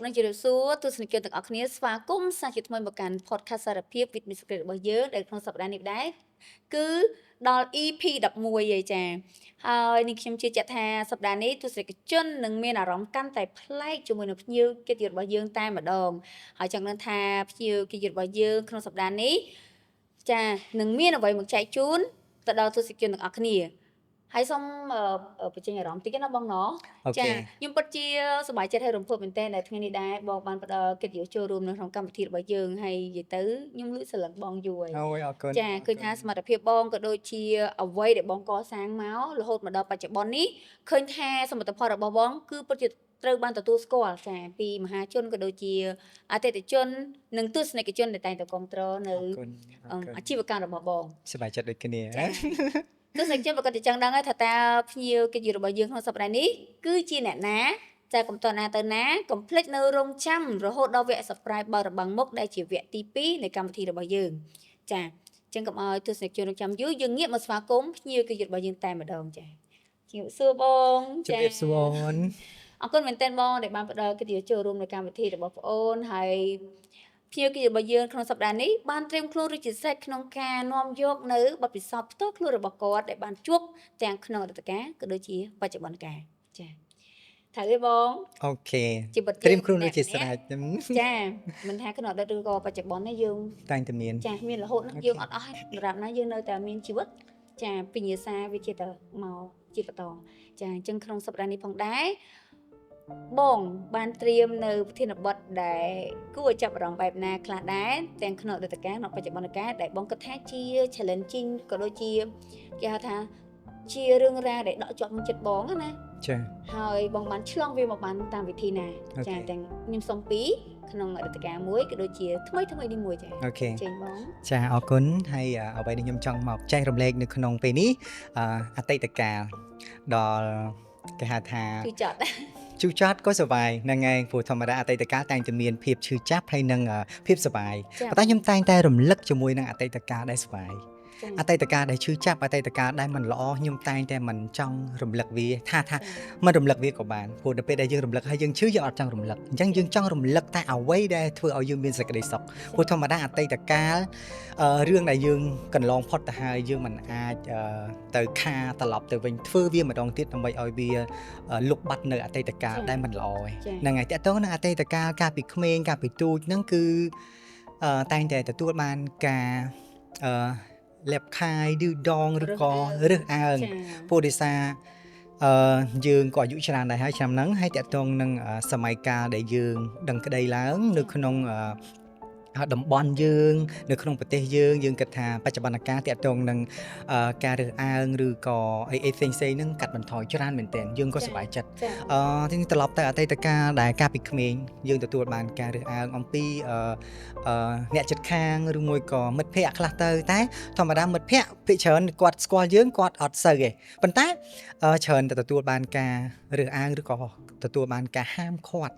នឹងជម្រាបសួរទស្សនិកជនទាំងអស់គ្នាស្វាគមន៍សាជាថ្មីមកកាន់ podcast សារភាព with Miss Secret របស់យើងដែលក្នុងសប្តាហ៍នេះដែរគឺដល់ EP 11ហើយចាហើយនេះខ្ញុំជឿជាក់ថាសប្តាហ៍នេះទស្សនិកជននឹងមានអារម្មណ៍កាន់តែប្លែកជាមួយនឹងភ្ញៀវកិត្តិយសរបស់យើងតែម្ដងហើយចង់ដឹងថាភ្ញៀវកិត្តិយសរបស់យើងក្នុងសប្តាហ៍នេះចានឹងមានអ្វីមកចែកជូនទៅដល់ទស្សនិកជនទាំងអស់គ្នាហើយសូមបញ្ចេញអារម្មណ៍តិចណាបងណោះចាខ្ញុំពិតជាសប្បាយចិត្តហើយរំភើបមែនទែនដែលថ្ងៃនេះដែរបងបានផ្ដល់កិត្តិយសចូលរួមនៅក្នុងកម្មវិធីរបស់យើងហើយនិយាយទៅខ្ញុំលឺសន្លឹកបងយូរហើយអូយអរគុណចាឃើញថាសមត្ថភាពបងក៏ដូចជាអ្វីដែលបងកសាងមករហូតមកដល់បច្ចុប្បន្ននេះឃើញថាសមិទ្ធផលរបស់បងគឺពិតជាត្រូវបានទទួលស្គាល់ចាពីមហាជនក៏ដូចជាអតិថិជននិងទស្សនិកជនដែលតែងតែគ្រប់គ្រងនៅអាជីវកម្មរបស់បងសប្បាយចិត្តដូចគ្នាទស្សនិកជនប្រកាសតែចង់ដឹងហើយថាតើភ្ញៀវកិត្តិយសរបស់យើងក្នុងសប្តាហ៍នេះគឺជាអ្នកណាចាកុំតណាទៅណាកុំភ្លេចនៅរងចាំរហូតដល់វគ្គ surprise បើរបាំងមុខដែលជាវគ្គទី2នៃកម្មវិធីរបស់យើងចាអញ្ចឹងកុំឲ្យទស្សនិកជនរងចាំយូរយើងងាកមកស្វាគមន៍ភ្ញៀវកិត្តិយសរបស់យើងតែម្ដងចាជំរាបសួរបងចាជំរាបសួរអរគុណមែនទែនបងដែលបានផ្ដល់កិត្តិយសចូលរួមនៅកម្មវិធីរបស់ប្អូនហើយភ្ញៀវកិត្តិយសរបស់យើងក្នុងសប្តាហ៍នេះបានត្រៀមខ្លួនរួចជាស្រេចក្នុងការនាំយកនៅបទពិសោធន៍ផ្ទាល់ខ្លួនរបស់គាត់ដែលបានជួបទាំងក្នុងអតីតកាលក៏ដូចជាបច្ចុប្បន្នកាលចាត្រូវទេបងអូខេត្រៀមខ្លួនរួចជាស្រេចចាមិនថាក្នុងអតីតឬក៏បច្ចុប្បន្នទេយើងតែងតែមានចាមានរហូតនឹងយើងអត់អស់ដរាបណាយើងនៅតែមានជីវិតចាវិញ្ញាសាវាជាទៅមកជាបន្តចាអញ្ចឹងក្នុងសប្តាហ៍នេះផងដែរបងបានត្រៀមនៅប្រធានបទដែលគួរឲ្យចាប់អារម្មណ៍បែបណាខ្លះដែរទាំងក្នុងអតីតកាលនិងបច្ចុប្បន្នកាលដែលបងគិតថាជា challenging ក៏ដូចជាគេហៅថាជារឿងរ៉ាវដែលដកជាប់ក្នុងចិត្តបងណាចាហើយបងបានឆ្លងវាមកបានតាមវិធីណាចាទាំងខ្ញុំសុំពីក្នុងអតីតកាលមួយក៏ដូចជាថ្មីនេះមួយចាអូខេចេញបងចាអរគុណហើយអ្វីដែលខ្ញុំចង់មកចែករំលែកនៅក្នុងពេលនេះអតីតកាលដល់គេហៅថាជូចត់ក៏សុបាយហ្នឹងហើយព្រោះធម្មតាអតីតកាលតែងតែមានភាពឈឺចាប់ហើយនិងភាពសុបាយប៉ុន្តែខ្ញុំតែងតែរំលឹកជាមួយនឹងអតីតកាលដែលសុបាយអតីតកាលដែលឈឺចាប់អតីតកាលដែលមិនល្អខ្ញុំតែងតែមិនចង់រំលឹកវាថាមិនរំលឹកវាក៏បានព្រោះដល់ពេលដែលយើងរំលឹកហើយយើងឈឺយើងអត់ចង់រំលឹកអញ្ចឹងយើងចង់រំលឹកតែអ្វីដែលធ្វើឲ្យយើងមានសេចក្តីសុខព្រោះធម្មតាអតីតកាលរឿងដែលយើងកន្លងផុតទៅហើយយើងមិនអាចទៅខាត្រឡប់ទៅវិញធ្វើវាម្ដងទៀតដើម្បីឲ្យវាលុបបាត់នៅអតីតកាលដែលមិនល្អហ្នឹងហើយតើតើនឹងអតីតកាលកាលពីក្មេងកាលពីទូចហ្នឹងគឺតែងតែទទួលបានការលាបខាយឌឺដងឬក៏រើសអើងព្រោះដោយសារយើងក៏អាយុច្រើនដែរហើយឆ្នាំហ្នឹងហើយតកតងនឹងសម័យកាលដែលយើងដឹងក្តីឡើងនៅក្នុងតំបន់យើងនៅក្នុងប្រទេសយើងគិតថាបច្ចុប្បន្នកាលតាក់ទងនឹងការរើសអើងឬក៏អីផ្សេងៗហ្នឹងកាត់បន្ថយច្រើនមែនទែនយើងក៏សប្បាយចិត្តទីនេះត្រឡប់ទៅអតីតកាលដែលកាលពីក្មេងយើងទទួលបានការរើសអើងអំពីអ្នកជិតខាងឬមួយក៏មិត្តភ័ក្តិខ្លះទៅតែធម្មតាមិត្តភ័ក្តិភាគច្រើនគាត់ស្គាល់យើងគាត់អត់សូវទេប៉ុន្តែច្រើនតែទទួលបានការរើសអើងឬក៏ទទួលបានការហាមឃាត់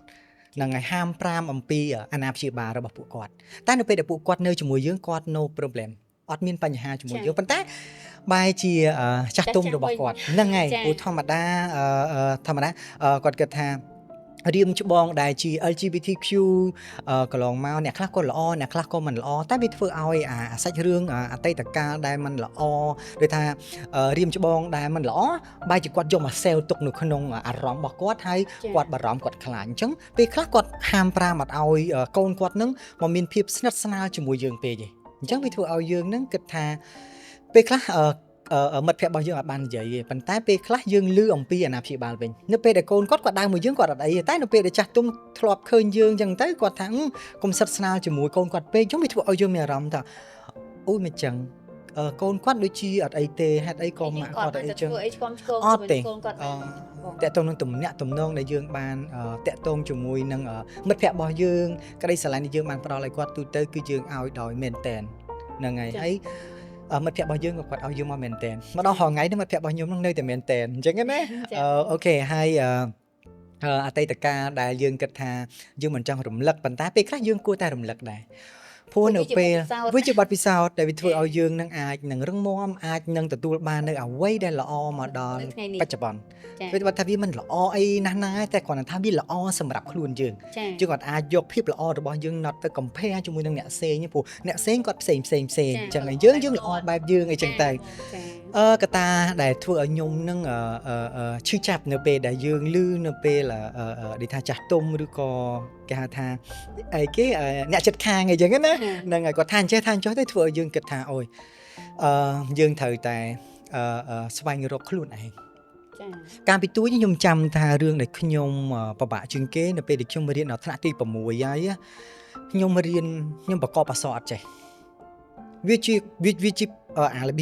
នឹងឲ្យហាម5អំពីអាណាព្យាបាលរបស់ពួកគាត់តែនៅពេលដែលពួកគាត់នៅជាមួយយើងគាត់ no problem អត់មានបញ្ហាជាមួយយើងប៉ុន្តែបែរជាចាស់ទុំរបស់គាត់ហ្នឹងហើយព្រោះធម្មតាគាត់គិតថារៀមច្បងដែលជា LGBTQ កន្លងមកអ្នកខ្លះក៏ល្អអ្នកខ្លះក៏មិនល្អតែវាធ្វើឲ្យអាសាច់រឿងអតីតកាលដែលមិនល្អដូចថារៀមច្បងដែលមិនល្អបែរជាគាត់យកមក sell ទុកនៅក្នុងអារម្មណ៍របស់គាត់ហើយគាត់បារម្ភគាត់ខ្លាចអញ្ចឹងពេលខ្លះគាត់ហាម5អត់ឲ្យកូនគាត់នឹងមកមានភាពស្និទ្ធស្នាលជាមួយយើងពេកទេអញ្ចឹងវាធ្វើឲ្យយើងនឹងគិតថាពេលខ្លះមិត្តភ័ក្តិរបស់យើងអត់បាននិយាយទេប៉ុន្តែពេលខ្លះយើងលឺអំពីអាណាព្យាបាលវិញនៅពេលដែលកូនគាត់ដើរមួយយើងគាត់អត់អីទេតែនៅពេលដែលចាស់ទុំធ្លាប់ឃើញយើងអញ្ចឹងទៅគាត់ថាកុំសិតស្នាលជាមួយកូនគាត់ពេកអញ្ចឹងវាធ្វើឲ្យយើងមានអារម្មណ៍ថាអូយមិនចឹងកូនគាត់ដូចជាអត់អីទេហេតុអីក៏ម៉ាក់គាត់អីចឹងអត់ទេតកតងនឹងទំនាក់ទំនងដែលយើងបានតកតងជាមួយនឹងមិត្តភ័ក្តិរបស់យើងក្តីស្រឡាញ់ដែលយើងបានផ្ដល់ឲ្យគាត់ទូទៅគឺយើងឲ្យដោយមែនតែនហ្នឹងហើយមិត្តភ័ក្តិរបស់យើងក៏គាត់ឲ្យយើងមកមែនតែនម្ដងរហងៃនេះមិត្តភ័ក្តិរបស់ខ្ញុំនឹងនៅតែមែនតែនអញ្ចឹងណាអូខេហើយអតីតកាលដែលយើងគិតថាយើងមិនចង់រំលឹកប៉ុន្តែពេលខ្លះយើងគួរតែរំលឹកដែរ ព្រោះនៅពេលវាជាបទពិសោធន៍ដែលវាធ្វើឲ្យយើងនឹងអាចនឹងរឹងមាំអាចនឹងទទួលបាននៅអ្វីដែលល្អមកដល់បច្ចុប្បន្នវាថាវាមិនល្អអីណាស់ណាតែគ្រាន់តែថាវាល្អសម្រាប់ខ្លួនយើងយើងគាត់អាចយកភាពល្អរបស់យើងណត់ទៅ compare ជាមួយនឹងអ្នកផ្សេងព្រោះអ្នកផ្សេងគាត់ផ្សេងអញ្ចឹងហើយយើងល្អបែបយើងអីចឹងទៅកត្តាដែលធ្វើឲ្យខ្ញុំនឹងឈឺចាប់នៅពេលដែលយើងឮនៅពេលដែលថាចាស់ទុំឬក៏គេហៅថាអីគេអ្នកចិត្តខាងអីចឹងណាហ្នឹងហើយគាត់ថាអញ្ចេះថាអញ្ចោះទៅធ្វើឲ្យយើងគិតថាអូយយើងត្រូវតែស្វែងរកខ្លួនឯងកាលពីទូខ្ញុំចាំថារឿងដែលខ្ញុំពិបាកជាងគេនៅពេលដែលខ្ញុំរៀនដល់ថ្នាក់ទី6ហើយខ្ញុំប្រកបអក្សរអត់ចេះវាជារបៀ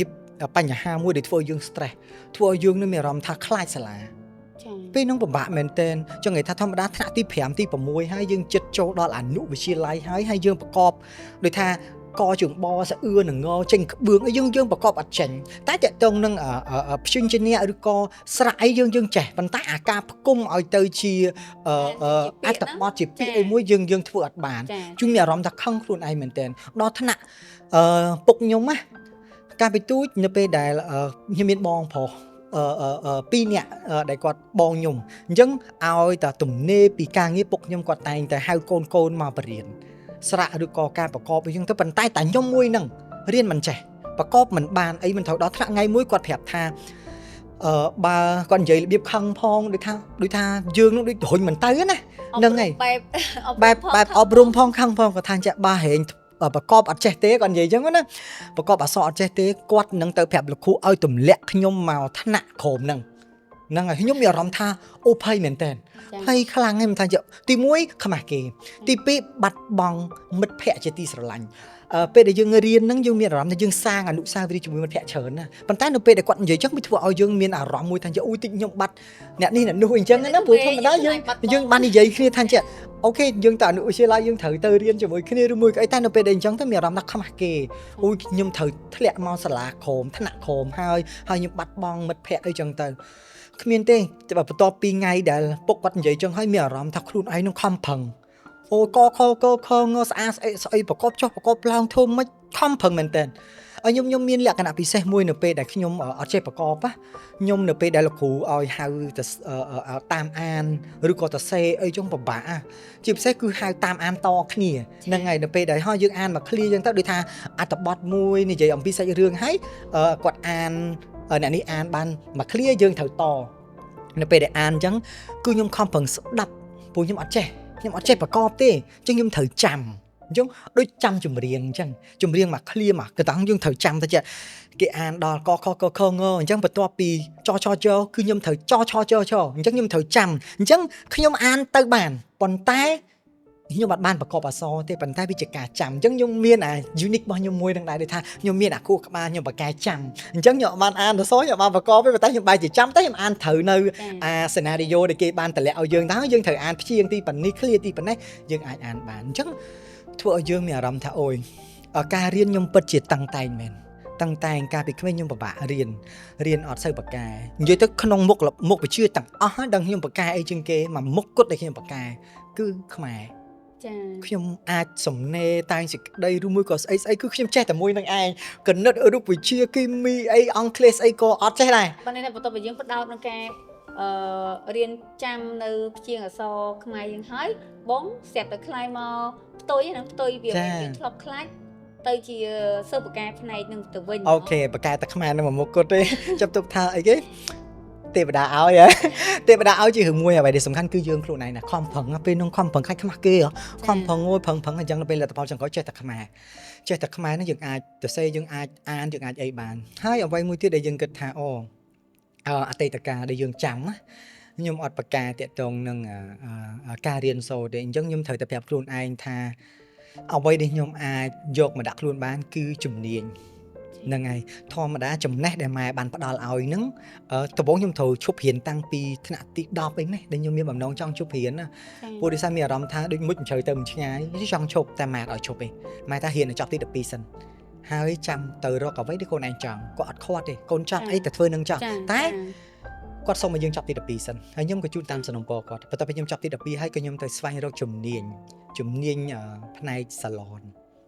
បបញ្ហាមួយដែលធ្វើឲ្យយើង stress ធ្វើឲ្យយើងនឹងមានអារម្មណ៍ថាខ្លាចសាលាពេលនោះពិបាកមែនទែនចង់និយាយថាធម្មតាថ្នាក់ទី5ទី6ហើយយើងចិត្តចូលដល់អនុវិទ្យាល័យហើយយើងប្រកបដោយថាកជើងបស្អឿនឹងងចេញក្បឿងយើងប្រកបអត់ចេញតែតើតើនឹងព្យញ្ជនៈឬក៏ស្រៈអីយើងចេះប៉ុន្តែអាការផ្គុំឲ្យទៅជាអត្ថបទជាពាក្យអីមួយយើងធ្វើអត់បានជួនមានអារម្មណ៍ថាខឹងខ្លួនឯងមែនទែនដល់ថ្នាក់ពុកខ្ញុំណាកាលពីទូចនៅពេលដែលខ្ញុំមានបងប្រុស2នាក់ដែលគាត់បងខ្ញុំអញ្ចឹងឲ្យតែទំនេរពីការងារពុកខ្ញុំគាត់តែងតែហៅកូនមកបរៀនស្រៈឬក៏ការប្រកបអីចឹងទៅប៉ុន្តែតែខ្ញុំមួយហ្នឹងរៀនមិនចេះប្រកបមិនបានអីមិនត្រូវដល់ថ្នាក់ថ្ងៃមួយគាត់ប្រាប់ថាបើគាត់និយាយរបៀបខឹងផងដូចថាយើងនឹងដូចរុញមិនទៅណាហ្នឹងហើយបែបអប់រំផងខឹងផងគាត់ថាចាក់បាហែងប្រកបអត់ចេះទេគាត់និយាយអញ្ចឹងណាប្រកបអក្សរអត់ចេះទេគាត់នឹងទៅប្រាប់លោកគ្រូឲ្យទម្លាក់ខ្ញុំមកថ្នាក់ក្រោមហ្នឹងហើយខ្ញុំមានអារម្មណ៍ថាអូភ័យមែនតើភ័យខ្លាំងហ្នឹងមិនថាទី1ខ្មាស់គេទី2បាត់បង់មិត្តភ័ក្តិជាទីស្រឡាញ់ពេលដែលយើងរៀនហ្នឹងយើងមានអារម្មណ៍ថាយើងសាងអនុស្សាវរីយ៍ជាមួយមិត្តភ័ក្តិច្រើនណាប៉ុន្តែនៅពេលដែលគាត់និយាយចឹងវាធ្វើឲ្យយើងមានអារម្មណ៍មួយថាអូយតិចខ្ញុំបាត់អ្នកនេះអ្នកនោះអញ្ចឹងណាព្រោះធម្មតាយើងបាននិយាយគ្នាថាអូខេយើងទៅអនុវិទ្យាល័យយើងត្រូវទៅរៀនជាមួយគ្នាឬមួយក៏អីតែនៅពេលដែលអញ្ចឹងទៅមានអារម្មណ៍ថាខ្មាស់គេអូយខ្ញុំត្រូវធ្លាក់មកសាលាក្រមថ្នាក់ក្រមហើយខ្ញុំបាត់បង់មិត្តភ័ក្តិអីចឹងទៅគ្មានទេតែបន្ទាប់ពីថ្ងៃដែលពុកគាត់និយាយចឹងហើយមានអារម្មណ៍ថាខ្លួនឯងនឹងខំប្រឹងអូកខងស្អាតស្អីប្រកបចុះប្រកបឡើងធំមិនខំប្រឹងមែនតើហើយខ្ញុំមានលក្ខណៈពិសេសមួយនៅពេលដែលខ្ញុំអត់ចេះប្រកបខ្ញុំនៅពេលដែលលោកគ្រូឲ្យហៅទៅតាមអានឬក៏ទៅសេអីចឹងពិបាកជាពិសេសគឺហៅតាមអានតគ្នាហ្នឹងហើយនៅពេលដែលយើងអានមកឃ្លៀចឹងទៅដូចថាអត្ថបទមួយនិយាយអំពីសាច់រឿងហើយគាត់អានអ្នកនេះអានបានមកឃ្លៀយើងត្រូវតនៅពេលដែលអានអញ្ចឹងគឺខ្ញុំខំប្រឹងស្ដាប់ព្រោះខ្ញុំអត់ចេះប្រកបទេអញ្ចឹងខ្ញុំត្រូវចាំអញ្ចឹងដូចចាំចម្រៀងអញ្ចឹងចម្រៀងមកឃ្លៀមកកណ្ដងយើងត្រូវចាំទៅគេអានដល់កខងអញ្ចឹងបន្ទាប់ពីចគឺខ្ញុំត្រូវចអញ្ចឹងខ្ញុំត្រូវចាំអញ្ចឹងខ្ញុំអានទៅបានប៉ុន្តែខ្ញុំអត់បានប្រកបអក្សរទេប៉ុន្តែវាជាការចាំអញ្ចឹងខ្ញុំមានអា unique របស់ខ្ញុំមួយនឹងដែរដូចថាខ្ញុំមានអាខួរក្បាលខ្ញុំបកកែចាំអញ្ចឹងខ្ញុំអត់បានអានអក្សរខ្ញុំអត់បានប្រកបទេប៉ុន្តែខ្ញុំបែរជាចាំតែខ្ញុំអានត្រូវនៅអា scenario ដែលគេបានតម្លាក់ឲ្យយើងទៅយើងត្រូវអានព្យាង្គទីប៉ុណ្នេះឃ្លាទីប៉ុណ្ណេះយើងអាចអានបានអញ្ចឹងធ្វើឲ្យយើងមានអារម្មណ៍ថាអូយការរៀនខ្ញុំពិតជាតឹងតែងមែនតឹងតែងកាលពីក្មេងខ្ញុំពិបាករៀនអត់សូវបកកែនិយាយទៅក្នុងមុខវិជ្ជាទាំងអស់ដល់ខ្ញុំបកកែអីជាងគេមួយមុខគត់ដែលខ្ញុំបកកែគឺខ្មែរខ្ញុំអាចសំណេរតែងសេចក្តីឬមួយក៏ស្អីគឺខ្ញុំចេះតែមួយនឹងឯងគណិតរូបវិទ្យាគីមីអីអង់គ្លេសអីក៏អត់ចេះដែរបាទនេះបន្ទាប់ពីយើងផ្ដោតក្នុងការរៀនចាំនៅព្យាង្គអក្សរខ្មែរយើងហើយបងស្រាប់តែខ្លាយមកផ្ទុយវាយើងធ្លាប់ខ្លាចទៅជាសិស្សបកកែផ្នែកនឹងទៅវិញអូខេបកកែតែខ្មែរនឹងមួយមុខគត់ទេចាប់ទុកថាអីគេទេវតាឲ្យជារឿងមួយអ្វីដែលសំខាន់គឺយើងខ្លួនឯងណាខំប្រឹងពេលនោះខំប្រឹងខ្លាចខ្មាស់គេខំប្រឹងប្រឹងអញ្ចឹងទៅពេលលទ្ធផលចុងក្រោយចេះតែខ្មែរហ្នឹងយើងអាចទៅសេយើងអាចអានយើងអាចអីបានហើយអ្វីមួយទៀតដែលយើងគិតថាអតីតកាលដែលយើងចាំខ្ញុំអត់ប្រកាសតាក់ទងនឹងការរៀនសូត្រទេអញ្ចឹងខ្ញុំត្រូវតែប្រាប់ខ្លួនឯងថាអ្វីដែលខ្ញុំអាចយកមកដាក់ខ្លួនបានគឺជំនាញហ្នឹងហើយធម្មតាចំណេះដែលម៉ែបានផ្ដល់ឲ្យហ្នឹងដំបូងខ្ញុំត្រូវឈប់រៀនតាំងពីថ្នាក់ទី10អីនេះដែលខ្ញុំមានបំណងចង់ឈប់រៀនណាព្រោះដោយសារមានអារម្មណ៍ថាដូចមុជជ្រៅទៅមិនឆ្ងាយចង់ឈប់តែម៉ែអត់ឲ្យឈប់ទេម៉ែថារៀនឲ្យចប់ទី12សិនហើយចាំទៅរកអ្វីដែលខ្លួនឯងចង់គាត់អត់ខាត់ទេកូនចង់អីតែធ្វើនឹងចង់តែគាត់សុំឲ្យយើងចប់ទី12សិនហើយខ្ញុំក៏ជួយតាមសំណពរគាត់បន្ទាប់ពីខ្ញុំចប់ទី12ហើយក៏ខ្ញុំទៅស្វែងរកជំនាញផ្នែកសាឡន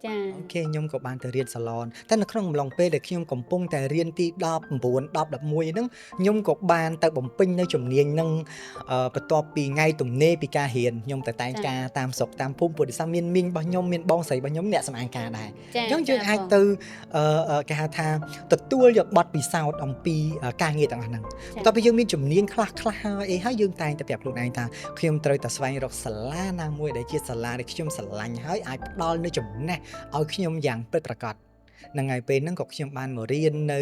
ចា អូខេខ្ញុំក៏បានទៅរៀនសាឡនតែនៅក្នុងអំឡុងពេលដែលខ្ញុំកំពុងតែរៀនទី19 10 11ហ្នឹងខ្ញុំក៏បានទៅបំពេញនៅជំនាញហ្នឹងបន្ទាប់ពីថ្ងៃទំនេរពីការរៀនខ្ញុំទៅតែងការតាមស្រុកតាមភូមិព្រោះដោយសារមានមីងរបស់ខ្ញុំមានបងស្រីរបស់ខ្ញុំអ្នកសម្អាងការដែរអញ្ចឹងយើងអាចទៅគេហៅថាទទួលយកបទពិសោធន៍អំពីការងារទាំងអស់ហ្នឹងបន្ទាប់ពីយើងមានជំនាញខ្លះហើយយើងតែងតែប្រាប់ខ្លួនឯងថាខ្ញុំត្រូវតែស្វែងរកសាលាណាមួយដែលជាសាលាដែលខ្ញុំស្រឡាញ់ហើយអាចផ្ដល់នូវចំណេះឲ្យខ្ញុំយ៉ាងពិតប្រាកដហ្នឹងហើយពេលហ្នឹងក៏ខ្ញុំបានមករៀននៅ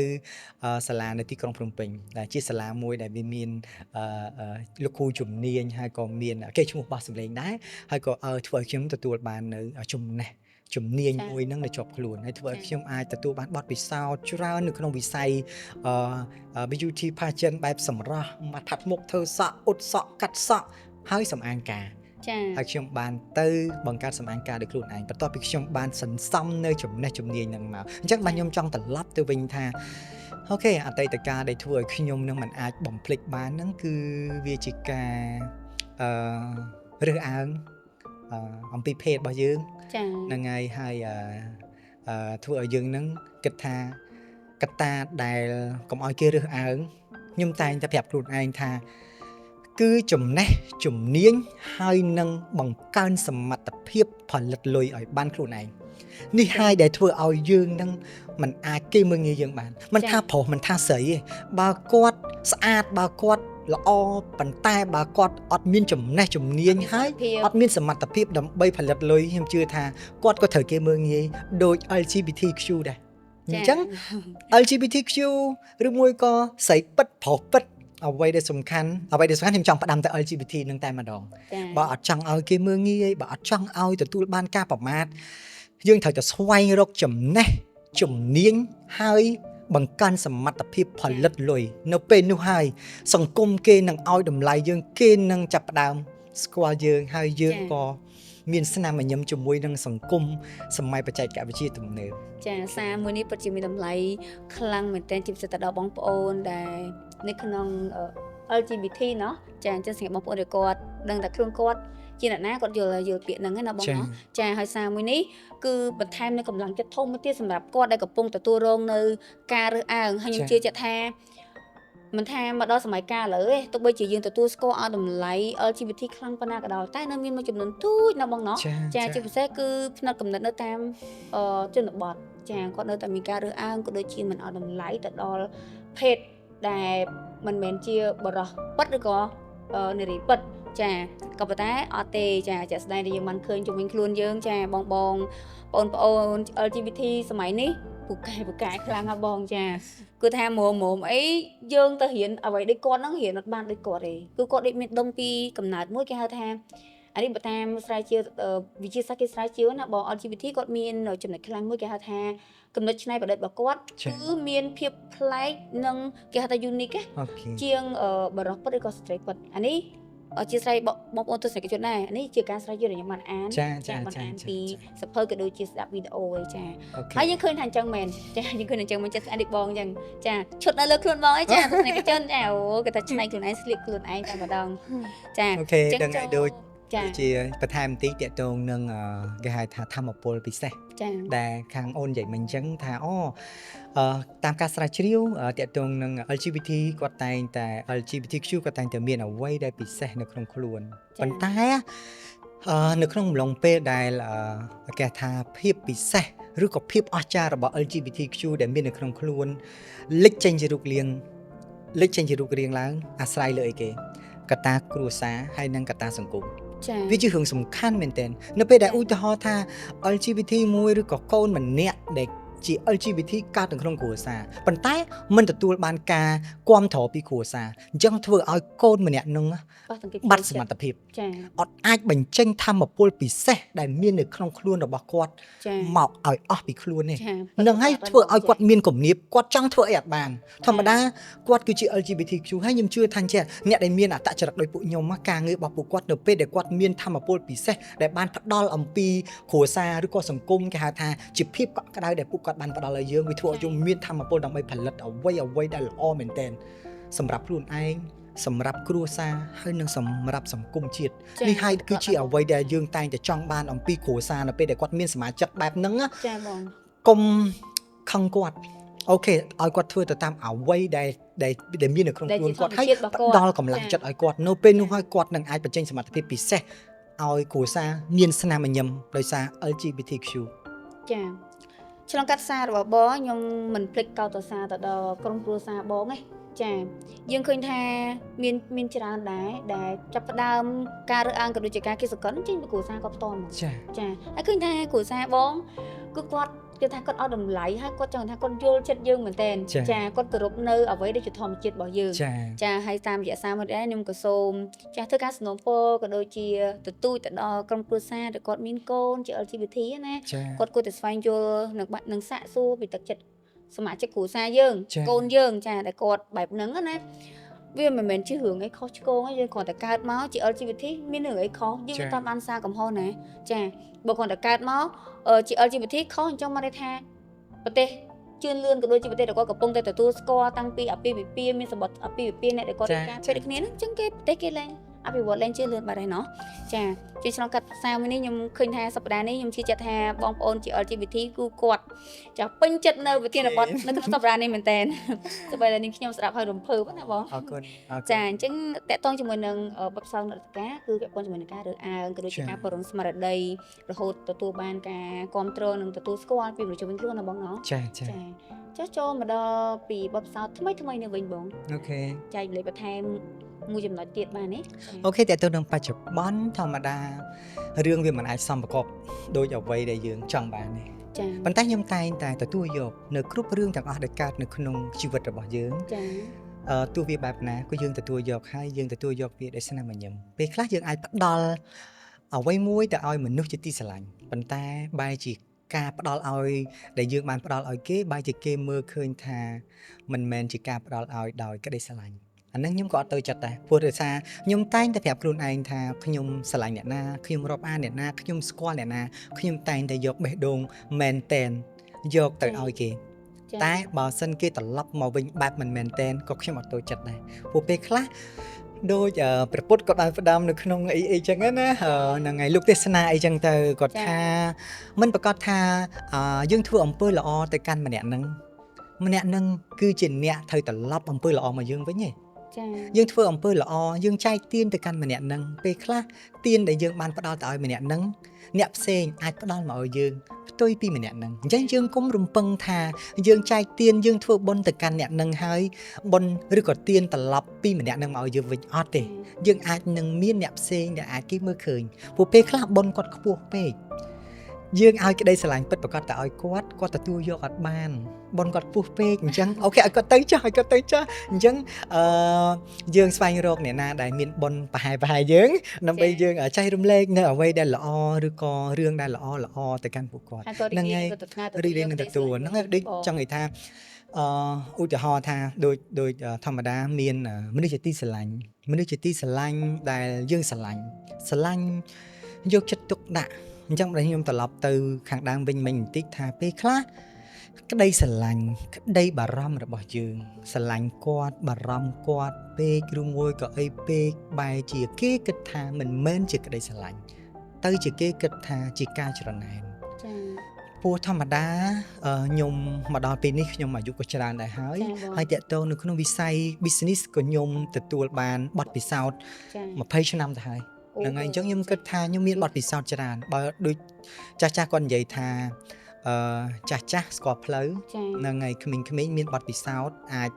សាលានៅទីក្រុងភ្នំពេញដែលជាសាលាមួយដែលមានលោកគ្រូជំនាញហើយក៏មានកេរ្តិ៍ឈ្មោះបោះសម្លេងដែរហើយក៏ធ្វើឲ្យខ្ញុំទទួលបាននៅចំណេះជំនាញមួយហ្នឹងនៅជាប់ខ្លួនហើយធ្វើឲ្យខ្ញុំអាចទទួលបានបទពិសោធន៍ច្រើននៅក្នុងវិស័យbeauty pageant បែបសម្រស់មកផាត់មុខធ្វើសក់អ៊ុតសក់កាត់សក់ហើយសម្អាងការហើយខ្ញុំបានទៅបង្កើតសម្អាងការដោយខ្លួនឯងបន្ទាប់ពីខ្ញុំបានសន្សំនៅចំណេះជំនាញហ្នឹងមកអញ្ចឹងបាទខ្ញុំចង់ត្រឡប់ទៅវិញថាអូខេអតីតកាលដែលធ្វើឲ្យខ្ញុំនឹងមិនអាចបំភ្លេចបានហ្នឹងគឺវាជាការរើសអើងអំពីភេទរបស់យើងហ្នឹងហើយធ្វើឲ្យយើងនឹងគិតថាកត្តាដែលកុំឲ្យគេរើសអើងខ្ញុំតែងតែប្រាប់ខ្លួនឯងថាគឺចំណេះជំនាញហើយនឹងបង្កើនសមត្ថភាពផលិតលុយឲ្យបានខ្លួនឯងនេះហើយដែលធ្វើឲ្យយើងនឹងមិនអាចគេមើលងាយយើងបានមិនថាប្រុសមិនថាស្រីទេបើគាត់ស្អាតបើគាត់ល្អប៉ុន្តែបើគាត់អត់មានចំណេះជំនាញហើយអត់មានសមត្ថភាពដើម្បីផលិតលុយខ្ញុំជឿថាគាត់ក៏ត្រូវគេមើលងាយដូច LGBTQ ដែរអញ្ចឹង LGBTQ ឬមួយក៏ស្រីពិតប្រុសពិតអ្វីដែលសំខាន់ខ្ញុំចង់ផ្ដាំទៅ LGBT នឹងតែម្ដងបើអត់ចង់ឲ្យគេមើលងាយបើអត់ចង់ឲ្យទទួលបានការប្រមាថយើងត្រូវតែស្វែងរកចំណេះជំនាញហើយបង្កើនសមត្ថភាពផលិតលុយនៅពេលនោះហើយសង្គមគេនឹងឲ្យតម្លៃយើងគេនឹងចាប់ផ្ដើមស្គាល់យើងហើយយើងក៏មានស្នាមញញឹមជាមួយនឹងសង្គមសម័យបច្ចេកវិទ្យាទំនើបចាសារមួយនេះពិតជាមានតម្លៃខ្លាំងមែនទែនជាពិសេសទៅដល់បងប្អូនដែលនៅក្នុង LGBT เนาะចាអញ្ចឹងសម្រាប់បងប្អូនដែលគាត់ដឹងតែខ្លួនគាត់ជាអ្នកណាគាត់យល់ពាក្យហ្នឹងណាបងเนาะចាហើយសារមួយនេះគឺបន្ថែមនៅកម្លាំងចិត្តធំមួយទៀតសម្រាប់គាត់ដែលកំពុងទទួលរងនៅការរើសអើងហើយខ្ញុំជឿជាក់ថាមិនថាមកដល់សម័យកាលឥឡូវទេទោះបីជាយើងទទួលស្គាល់ឲ្យតម្លៃ LGBT ខ្លាំងប៉ុណ្ណាក៏ដោយតែនៅមានមួយចំនួនទូចណាបងเนาะចាជាពិសេសគឺផ្នែកកំណត់នៅតាមជនបទចាគាត់នៅតែមានការរើសអើងក៏ដូចជាមិនឲ្យតម្លៃទៅដល់ភេទដែលមិនមែនជាបរិសុទ្ធពិតឬក៏នារីពិតចាក៏ប៉ុន្តែអត់ទេចាជាក់ស្ដែងដែលយើងបានឃើញជំនាញខ្លួនយើងចាបងបងប្អូន LGBT សម័យនេះពូកែខ្លាំងណាស់បងចាគឺថាមុំអីយើងទៅរៀនអ្វីដូចគាត់ហ្នឹងរៀនអត់បានដូចគាត់ទេគឺគាត់ដូចមានដុំពីកំណើតមួយគេហៅថាអានេះបើតាមស្រាវជ្រាវវិទ្យាសាស្ត្រគេស្រាវជ្រាវណាបង LGBT គាត់មានចំណុចខ្លាំងមួយគេហៅថាកំណត់ច្នៃប្រឌិតរបស់គាត់គឺមានភាពប្លែកនិងគេហៅថា unique ជាងបរិសុទ្ធពិតឬក៏ស្ត្រីពិតអានេះអធិស្ឋានបងប្អូនទស្សនិកជនដែរនេះជាការស្រាវជ្រាវដែលខ្ញុំបានអានបានអានពីសភៅក៏ដូចជាស្ដាប់វីដេអូឯចាហើយយើងឃើញថាអញ្ចឹងមែនចាយើងឃើញអញ្ចឹងមិនចិត្តស្អាតដូចបងអញ្ចឹងចាឈុតនៅលើខ្លួនបងឯចាទស្សនិកជនចាអូគេថាច្នៃខ្លួនឯងស្លៀកខ្លួនឯងតែម្ដងចាអូខេដឹងហើយដូចជាបន្ថែមបន្តិចតកតងនឹងគេហៅថាធម្មពលពិសេសដែលខាងអូននិយាយមិញអញ្ចឹងថាតាមការស្រាវជ្រាវតកតងនឹង LGBT គាត់តែងតែ LGBTQ គាត់តែងតែមានអ្វីដែលពិសេសនៅក្នុងខ្លួនប៉ុន្តែនៅក្នុងអំឡុងពេលដែលគេថាភាពពិសេសឬក៏ភាពអស្ចារ្យរបស់ LGBTQ ដែលមាននៅក្នុងខ្លួនលេចចេញជារូបរាងឡើងអាស្រ័យលើអីគេកត្តាគ្រួសារហើយនិងកត្តាសង្គមវាជារឿងសំខាន់មែនទែននៅពេលដែលឧទាហរណ៍ថា LGBT មួយឬក៏កូនម្នាក់ដែលជា LGBT កើតនៅក្នុងគ្រួសារប៉ុន្តែមិនទទួលបានការគាំទ្រពីគ្រួសារអញ្ចឹងធ្វើឲ្យកូនម្នាក់នឹងបាត់សមត្ថភាពអត់អាចបញ្ចេញធម៌ពលពិសេសដែលមាននៅក្នុងខ្លួនរបស់គាត់មកឲ្យអស់ពីខ្លួននេះនឹងហើយធ្វើឲ្យគាត់មានគំនាបគាត់ចង់ធ្វើអីអត់បានធម្មតាគាត់គឺជា LGBTQ ហើយខ្ញុំជឿថាអ្នកដែលមានអត្តចរិតដោយពួកខ្ញុំការងាររបស់ពួកគាត់នៅពេលដែលគាត់មានធម៌ពលពិសេសដែលបានផ្ដល់អំពីគ្រួសារឬក៏សង្គមគេហៅថាជាភាពកក់ក្ដៅដែលពួកគាត់បានផ្ដល់ឲ្យយើងវាធ្វើឲ្យយើងមានធម៌ពលដើម្បីផលិតអ្វីដែលល្អមែនទែនសម្រាប់ខ្លួនឯង សម្រាប់គ្រួសារហើយនឹងសម្រាប់សង្គមជាតិនេះហើយគឺជាអ្វីដែលយើងតែងតែចង់បានអំពីគ្រួសារនៅពេលដែលគាត់មានសមាជិកបែបហ្នឹងចាបងកុំខឹងគាត់អូខេឲ្យគាត់ធ្វើទៅតាមអ្វីដែលមាននៅក្នុងខ្លួនគាត់ហើយផ្ដល់កម្លាំងចិត្តឲ្យគាត់នៅពេលនោះហើយគាត់នឹងអាចបញ្ចេញសមត្ថភាពពិសេសឲ្យគ្រួសារមានស្នាមញញឹមដោយសារ LGBTQ ចាឆ្លងកាត់សាររបស់បងខ្ញុំមិនភ្លេចកោតសរទៅដល់ក្រុមគ្រួសារបងទេចាយើងឃើញថាមានច្រើនដែរដែលចាប់ផ្ដើមការរើសអើងក៏ដូចជាការគិតសកលចេញពីគ្រួសារគាត់ផ្ទាល់មកចាហើយឃើញថាគ្រួសារបងគឺគាត់គេថាគាត់ឲ្យតម្លៃហើយគាត់ចង់ថាគាត់យល់ចិត្តយើងមែនតើចាគាត់គោរពនៅអ្វីដែលជាធម្មជាតិរបស់យើងចាហើយតាមរយៈសារមួយដែរខ្ញុំក៏សូមចាស់ធ្វើការสนับสนุนក៏ដូចជាទទូចទៅដល់ក្រុមគ្រួសារដែលគាត់មានកូនជា LGBT ណាគាត់គួរតែស្វែងយល់នឹងសាកសួរពីទឹកចិត្តសមាជិកគ្រួសារយើងកូនយើងចាដែលគាត់បែបហ្នឹងណាវាមិនមែនជារឿងអីខុសឆ្គងទេយើងគ្រាន់តែកើតមកជា LGBT មានរឿងអីខុសយើងមិនតាមបានសារកំហុសណាចាបើគ្រាន់តែកើតមកជា LGBT ខុសអញ្ចឹងមកន័យថាប្រទេសជឿនលឿនក៏ដូចជាប្រទេសដែលគាត់កំពុងតែទទួលស្គាល់តាំងពីអាពាហ៍ពិពាហ៍មានសម្បត្តិអាពាហ៍ពិពាហ៍អ្នកដែលគាត់រៀបការពេលគ្នាហ្នឹងអញ្ចឹងគេប្រទេសគេឡើងអភិវឌ្ឍឡើងជឿនលឿនបាត់ហើយណោះចាជាឆ្លងកាត់សារមួយនេះខ្ញុំឃើញថាសប្តាហ៍នេះខ្ញុំជឿជាក់ថាបងប្អូនជា LGBT គឺគាត់ចាពេញចិត្តនៅវិធានបទនៅក្នុងសប្តាហ៍នេះមែនតើសប្តាហ៍នេះខ្ញុំស្ដាប់ហើយរំភើបណាបងអរគុណចាអញ្ចឹងតកតងជាមួយនឹងបទពិសោធន៍នត្តការគឺពាក់ព័ន្ធជាមួយនឹងការរើសអើងក៏ដូចជាការពង្រឹងស្មារតីរហូតទទួលបានការគ្រប់គ្រងនិងទទួលស្គាល់ពីប្រជាជនខ្លួនណាបងណោះចាចូលមកដល់ពីបទពិសោធន៍ថ្មីនៅវិញបងអូខេចែកលេខបន្ថែមមួយចំណុចទៀតបានទេអូខេតើទៅនឹងបច្ចុប្បន្នធម្មតារឿងវាមិនអាចសមប្រកបដោយអ្វីដែលយើងចង់បានទេចា៎ប៉ុន្តែខ្ញុំតែងតែទទួលយកនៅគ្រប់រឿងទាំងអស់ដែលកើតនៅក្នុងជីវិតរបស់យើងចា៎ទោះវាបែបណាក៏យើងទទួលយកហើយយើងទទួលយកវាដោយស្នាមញញឹមពេលខ្លះយើងអាចផ្ដល់អ្វីមួយទៅឲ្យមនុស្សជាទីស្រឡាញ់ប៉ុន្តែបែរជាការផ្ដល់ឲ្យដែលយើងបានផ្ដល់ឲ្យគេបែរជាគេមើលឃើញថាមិនមែនជាការផ្ដល់ឲ្យដោយក្តីស្រឡាញ់អានឹងខ្ញុំក៏អត់ទៅចិត្តដែរព្រោះដោយសារខ្ញុំតែងតែប្រាប់ខ្លួនឯងថាខ្ញុំស្រឡាញ់អ្នកណាខ្ញុំរាប់អានអ្នកណាខ្ញុំស្គាល់អ្នកណាខ្ញុំតែងតែយកបេះដូងមែនតែនយកទៅឲ្យគេតែបើសិនគេត្រឡប់មកវិញបែបមិនមែនតែនក៏ខ្ញុំអត់ទៅចិត្តដែរព្រោះពេលខ្លះដូចព្រះពុទ្ធក៏បានផ្ដាំនៅក្នុងអីចឹងណាហ្នឹងហើយលោកទេសនាអីចឹងទៅគាត់ថាមិនប្រកាសថាយើងធ្វើអំពើល្អទៅកាន់ម្នាក់ហ្នឹងគឺជាអ្នកត្រូវត្រឡប់អំពើល្អមកយើងវិញឯងយើងធ្វើអំពើល្អយើងចែកទានទៅកាន់ម្នាក់ហ្នឹងពេលខ្លះទានដែលយើងបានផ្ដល់ទៅឲ្យម្នាក់ហ្នឹងអ្នកផ្សេងអាចផ្ដល់មកឲ្យយើងផ្ទុយពីម្នាក់ហ្នឹងអញ្ចឹងយើងកុំរំពឹងថាយើងចែកទានយើងធ្វើបុណ្យទៅកាន់អ្នកហ្នឹងហើយបុណ្យឬក៏ទានត្រឡប់ពីម្នាក់ហ្នឹងមកឲ្យយើងវិញអត់ទេយើងអាចនឹងមានអ្នកផ្សេងដែលអាចគេមើលឃើញព្រោះពេលខ្លះបុណ្យគាត់ខ្ពស់ពេកយើងឲ្យក្តីស្រឡាញ់ពិតប្រាកដទៅឲ្យគាត់ទទួលយកអត់បានបុណ្យគាត់ពុះពេកអញ្ចឹងអូខេឲ្យគាត់ទៅចុះអញ្ចឹងយើងស្វែងរកអ្នកណាដែលមានបុណ្យប្រហែលយើងដើម្បីយើងចែករំលែកនៅអ្វីដែលល្អឬក៏រឿងដែលល្អទៅកាន់ពួកគាត់ហ្នឹងហើយរីករាយនឹងទទួលហ្នឹងហើយដូចចង់និយាយថាឧទាហរណ៍ថាដូចធម្មតាមានមនុស្សជាទីស្រឡាញ់ដែលយើងស្រឡាញ់យកចិត្តទុកដាក់អញ្ចឹងបើខ្ញុំត្រឡប់ទៅខាងដើមវិញមិញបន្តិចថាពេលខ្លះក្តីស្រឡាញ់ក្តីបារម្ភរបស់យើងស្រឡាញ់គាត់បារម្ភគាត់ពេកឬមួយក៏អីពេកបែរជាគេគិតថាមិនមែនជាក្តីស្រឡាញ់ទៅជាគេគិតថាជាការច្រណែនចា៎ព្រោះធម្មតាខ្ញុំមកដល់ពេលនេះខ្ញុំអាយុក៏ច្រើនដែរហើយតើតើនៅក្នុងវិស័យ business ក៏ខ្ញុំទទួលបានបទពិសោធន៍20ឆ្នាំទៅហើយហ្នឹងហើយអញ្ចឹងខ្ញុំគិតថាខ្ញុំមានបទពិសោធន៍ច្រើនបើដូចចាស់គាត់និយាយថាចាស់ស្គាល់ផ្លូវហ្នឹងហើយក្មេងៗមានបទពិសោធន៍អាច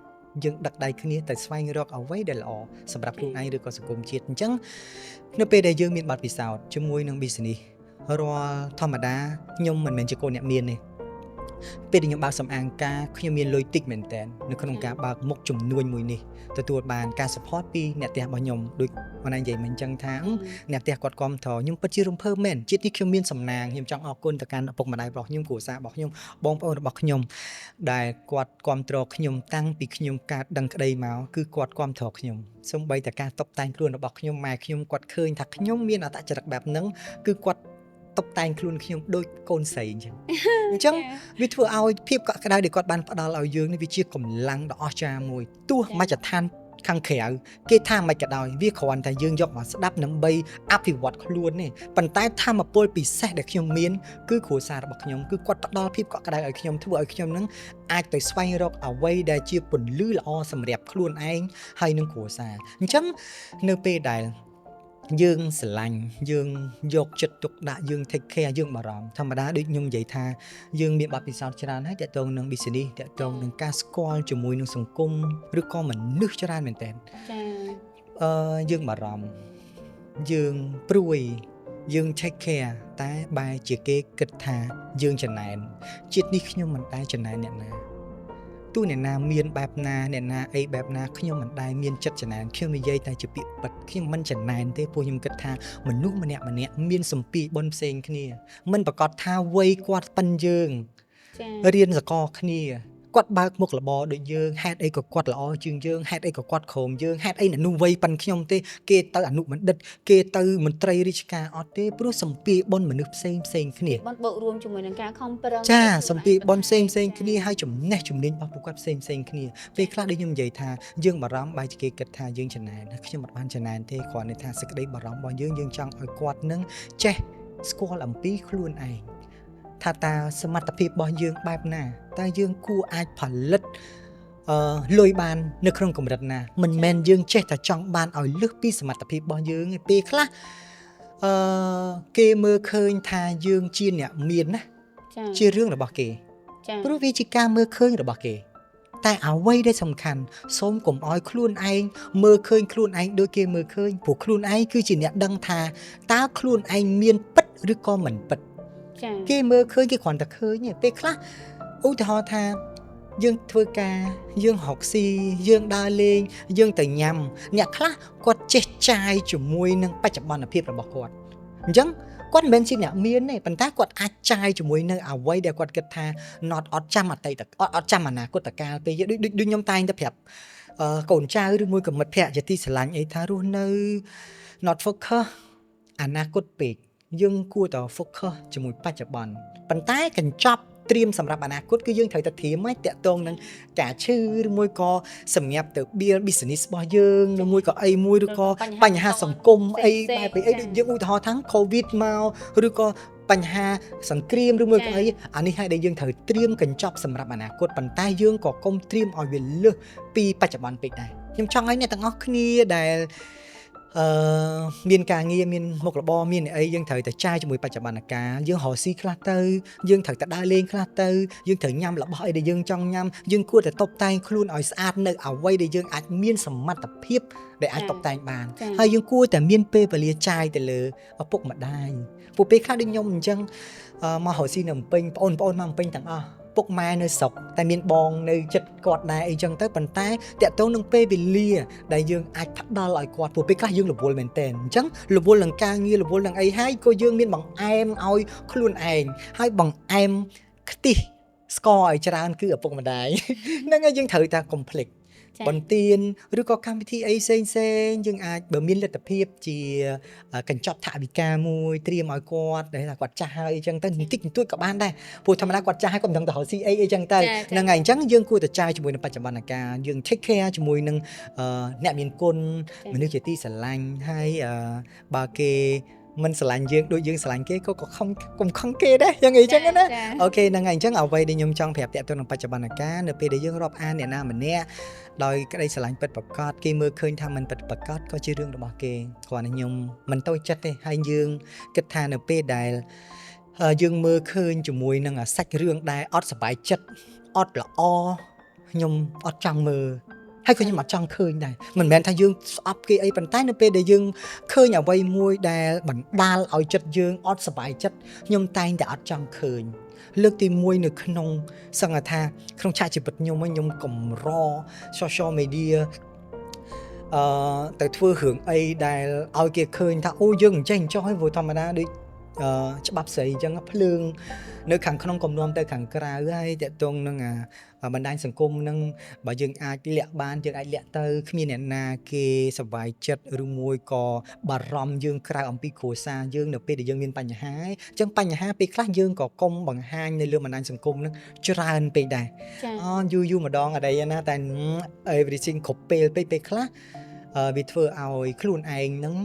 យើងដឹកដៃគ្នាទៅស្វែងរកអ្វីដែលល្អសម្រាប់ខ្លួនឯងឬក៏សង្គមជាតិអញ្ចឹងនៅពេលដែលយើងមានបទពិសោធន៍ជាមួយនឹង business រាល់ធម្មតាខ្ញុំមិនមែនជាកូនអ្នកមានទេពេលដែលខ្ញុំបើកសំអាងការខ្ញុំមានលុយតិចមែនតើនៅក្នុងការបើកមុខចំនួនមួយនេះទទួលបានការ support ពីអ្នកផ្ទះរបស់ខ្ញុំដូចបងណានិយាយមិញអញ្ចឹងថាអ្នកផ្ទះគាត់គាំទ្រខ្ញុំពិតជារំភើបមែនជាតិនេះខ្ញុំមានសំណាងខ្ញុំចង់អរគុណទៅកាន់ឪពុកម្ដាយរបស់ខ្ញុំគ្រួសាររបស់ខ្ញុំបងប្អូនរបស់ខ្ញុំដែលគាត់គាំទ្រខ្ញុំតាំងពីខ្ញុំកើតដឹងក្ដីមកគឺគាត់គាំទ្រខ្ញុំសូម្បីតែការតុបតែងខ្លួនរបស់ខ្ញុំម៉ែខ្ញុំគាត់ឃើញថាខ្ញុំមានអត្តចរិតបែបហ្នឹងគឺគាត់តុបតែងខ្លួនខ្ញុំដូចកូនស្រីអញ្ចឹងវាធ្វើឲ្យភាពកក់ក្ដៅដែលគាត់បានផ្ដល់ឲ្យយើងនេះវាជាកម្លាំងដ៏អស្ចារ្យមួយទោះមជ្ឈដ្ឋាន ខាងក្រៅគេថាមិនក៏ដោយវាគ្រាន់តែយើងយកមកស្ដាប់ដើម្បីអភិវឌ្ឍខ្លួនទេប៉ុន្តែធម៌ពលពិសេសដែលខ្ញុំមានគឺគ្រួសាររបស់ខ្ញុំគឺគាត់ផ្ដល់ភាពកក់ក្ដៅឲ្យខ្ញុំធ្វើឲ្យខ្ញុំនឹងអាចទៅស្វែងរកអ្វីដែលជាពន្លឺល្អសម្រាប់ខ្លួនឯងហើយនឹងគ្រួសារអញ្ចឹងនៅពេលដែលយើងស្រឡាញ់យើងយកចិត្តទុកដាក់យើង take care យើងបារម្ភធម្មតាដូចខ្ញុំនិយាយថាយើងមានបទពិសោធន៍ច្រើនហើយតាក់ទងនឹង business តាក់ទងនឹងការស្គាល់ជាមួយនឹងសង្គមឬក៏មនុស្សច្រើនមែនទែនចាយើងបារម្ភយើងព្រួយយើង take care តែបែរជាគេគិតថាយើងចំណែនជាតិនេះខ្ញុំមិនដែលចំណែនអ្នកណាទូអ្នកណាមានបែបណាអ្នកណាអីបែបណាខ្ញុំមិនដែលមានចិត្តចំណែនខ្ញុំនិយាយតែជាពាក្យពិតខ្ញុំមិនចំណែនទេព្រោះខ្ញុំគិតថាមនុស្សម្នាក់មានសម្ពាធបុណ្យផ្សេងគ្នាមិនប្រកាសថាវ័យគាត់ប៉ិនយើងរៀនសកលគ្នាគាត់បើកមុខរបរដូចយើងហេតុអីក៏គាត់ល្អជាងយើងហេតុអីក៏គាត់ក្រោមយើងហេតុអីអ្នកនោះវ័យប៉ិនខ្ញុំទេគេទៅអនុបណ្ឌិតគេទៅមន្ត្រីរាជការអត់ទេព្រោះសម្ពាធបុណ្យមនុស្សផ្សេងគ្នាបុណ្យបូករួមជាមួយនឹងការខំប្រឹងចាសម្ពាធបុណ្យផ្សេងគ្នាហើយចំណេះជំនាញរបស់ពួកគាត់ផ្សេងគ្នាពេលខ្លះដូចខ្ញុំនិយាយថាយើងបារម្ភបែរជាគេគិតថាយើងចំណែនខ្ញុំមិនបានចំណែនទេគ្រាន់តែថាសេចក្តីបារម្ភរបស់យើងចង់ឲ្យគាត់នឹងចេះស្គាល់អំពីខ្លួនឯងថាតើសមត្ថភាពរបស់យើងបែបណាតើយើងគួរអាចផលិតលុយបាននៅក្នុងកម្រិតណាមិនមែនយើងចេះតែចង់បានឲ្យលើសពីសមត្ថភាពរបស់យើងទេពេលខ្លះគេមើលឃើញថាយើងជាអ្នកមានណាជារឿងរបស់គេព្រោះវាជាការមើលឃើញរបស់គេតែអ្វីដែលសំខាន់សូមកុំឲ្យខ្លួនឯងមើលឃើញខ្លួនឯងដូចគេមើលឃើញព្រោះខ្លួនឯងគឺជាអ្នកដឹងថាតើខ្លួនឯងមានពិតឬក៏មិនពិតគេមើលឃើញគេគ្រាន់តែឃើញទេពេលខ្លះឧទាហរណ៍ថាយើងធ្វើការយើងរកស៊ីយើងដើរលេងយើងទៅញ៉ាំអ្នកខ្លះគាត់ចេះចាយជាមួយនឹងបច្ចុប្បន្នភាពរបស់គាត់អញ្ចឹងគាត់មិនមែនជាអ្នកមានទេប៉ុន្តែគាត់អាចចាយជាមួយនៅអ្វីដែលគាត់គិតថា not អត់ចាំអតីតអត់ចាំអនាគតកាលទេដូចខ្ញុំតែងតែប្រាប់កូនចៅឬមួយក៏មិត្តភក្តិជាទីស្រឡាញ់អីថារស់នៅ not focus អនាគតពេកយើងគួរតែ focus ជាមួយបច្ចុប្បន្នប៉ុន្តែកញ្ចប់ត្រៀមសម្រាប់អនាគតគឺយើងត្រូវតែត្រៀមឲ្យតាក់ទងនឹងការឈឺឬមួយក៏សម្រាប់ទៅ build business របស់យើងឬមួយក៏អីមួយឬក៏បញ្ហាសង្គមអីបែបអីដូចយើងឧទាហរណ៍ថា COVID មកឬក៏បញ្ហាសង្គ្រាមឬមួយក៏អីអានេះហើយដែលយើងត្រូវត្រៀមកញ្ចប់សម្រាប់អនាគតប៉ុន្តែយើងក៏កុំត្រៀមឲ្យវាលើសពីបច្ចុប្បន្នពេកដែរខ្ញុំចង់ឲ្យអ្នកទាំងអស់គ្នាដែលមានការងារមានមុខរបរមានអីយើងត្រូវតែចាយជាមួយបច្ចុប្បន្នកាលយើងរកស៊ីខ្លះទៅយើងត្រូវតែដើរលេងខ្លះទៅយើងត្រូវញ៉ាំរបស់អីដែលយើងចង់ញ៉ាំយើងគួរតែតុបតែងខ្លួនឲ្យស្អាតនៅអ្វីដែលយើងអាចមានសមត្ថភាពដែលអាចតុបតែងបានហើយយើងគួរតែមានពេលវេលាចាយទៅលើឪពុកម្ដាយពួកពេលខ្លះដូចខ្ញុំអញ្ចឹងមករកស៊ីនៅភ្នំពេញបងប្អូនមកភ្នំពេញទាំងអស់ពុកម៉ែនៅស្រុកតែមានបងនៅចិត្តគាត់ដែរអីចឹងទៅប៉ុន្តែតាក់ទងនឹងពេលវេលាដែលយើងអាចផ្ដល់ឲ្យគាត់ព្រោះពេលខ្លះយើងរវល់មែនតើអញ្ចឹងរវល់នឹងការងាររវល់នឹងអីហើយក៏យើងមានបង្អែមឲ្យខ្លួនឯងហើយបង្អែមខ្ទិះស្ករឲ្យច្រើនគឺឪពុកម្ដាយហ្នឹងហើយយើងត្រូវតែកុំភ្លេចបន្ទានឬក៏កម្មវិធីអីផ្សេងយើងអាចបើមានលទ្ធភាពជាកញ្ចប់ថវិកាមួយត្រៀមឲ្យគាត់ដែលថាគាត់ចាស់ហើយអញ្ចឹងទៅបន្តិចបន្តួចក៏បានដែរព្រោះធម្មតាគាត់ចាស់ហើយគាត់មិនដឹងទៅរកស៊ីអីអញ្ចឹងទៅហ្នឹងហើយអញ្ចឹងយើងគួរតែចាយជាមួយនឹងបច្ចុប្បន្នកាលយើង take care ជាមួយនឹងអ្នកមានគុណមនុស្សជាទីស្រឡាញ់ហើយបើគេមិនស្រឡាញ់យើងដូចយើងស្រឡាញ់គេក៏កុំខឹងគេដែរយ៉ាងអីចឹងណាអូខេហ្នឹងហើយអញ្ចឹងអ្វីដែលខ្ញុំចង់ប្រាប់តាក់ទងនឹងបច្ចុប្បន្នកាលនៅពេលដែលយើងរាប់អានអ្នកណាម្នាក់ដោយក្តីស្រឡាញ់ពិតប្រាកដគេមើលឃើញថាมันពិតប្រាកដក៏ជារឿងរបស់គេគ្រាន់តែខ្ញុំមិនតូចចិត្តទេហើយយើងគិតថានៅពេលដែលយើងមើលឃើញជាមួយនឹងសាច់រឿងដែលអត់សប្បាយចិត្តអត់ល្អខ្ញុំអត់ចង់មើលហើយក៏ខ្ញុំអត់ចង់ឃើញដែរមិនមែនថាយើងស្អប់គេអីប៉ុន្តែនៅពេលដែលយើងឃើញអ្វីមួយដែលបណ្ដាលឲ្យចិត្តយើងអត់សប្បាយចិត្តខ្ញុំតែងតែអត់ចង់ឃើញលើកទី1នៅក្នុងសង្ឃថាក្នុងឆាកជីវិតខ្ញុំកម្រ social media ទៅធ្វើរឿងអីដែលឲ្យគេឃើញថាអូយើងអញ្ចឹងចុះហើយព្រោះធម្មតាដូចច្បាប់ស្រីអញ្ចឹងភ្លើងនៅខាងក្នុងកំណំទៅខាងក្រៅហើយតកតងនឹង បណ្ដាញសង្គមនឹងបើយើងអាចលាក់បានយើងអាចលាក់ទៅគ្មានអ្នកណាគេសប្បាយចិត្តឬមួយក៏បារម្ភយើងក្រៅអំពីគ្រួសារយើងនៅពេលដែលយើងមានបញ្ហាអញ្ចឹងបញ្ហាពេលខ្លះយើងក៏កុំបង្ហាញនៅលើបណ្ដាញសង្គមនឹងច្រើនពេកដែរយូរម្ដងអីណាតែ everything គ្រប់ពេលខ្លះវាធ្វើឲ្យខ្លួនឯងនឹង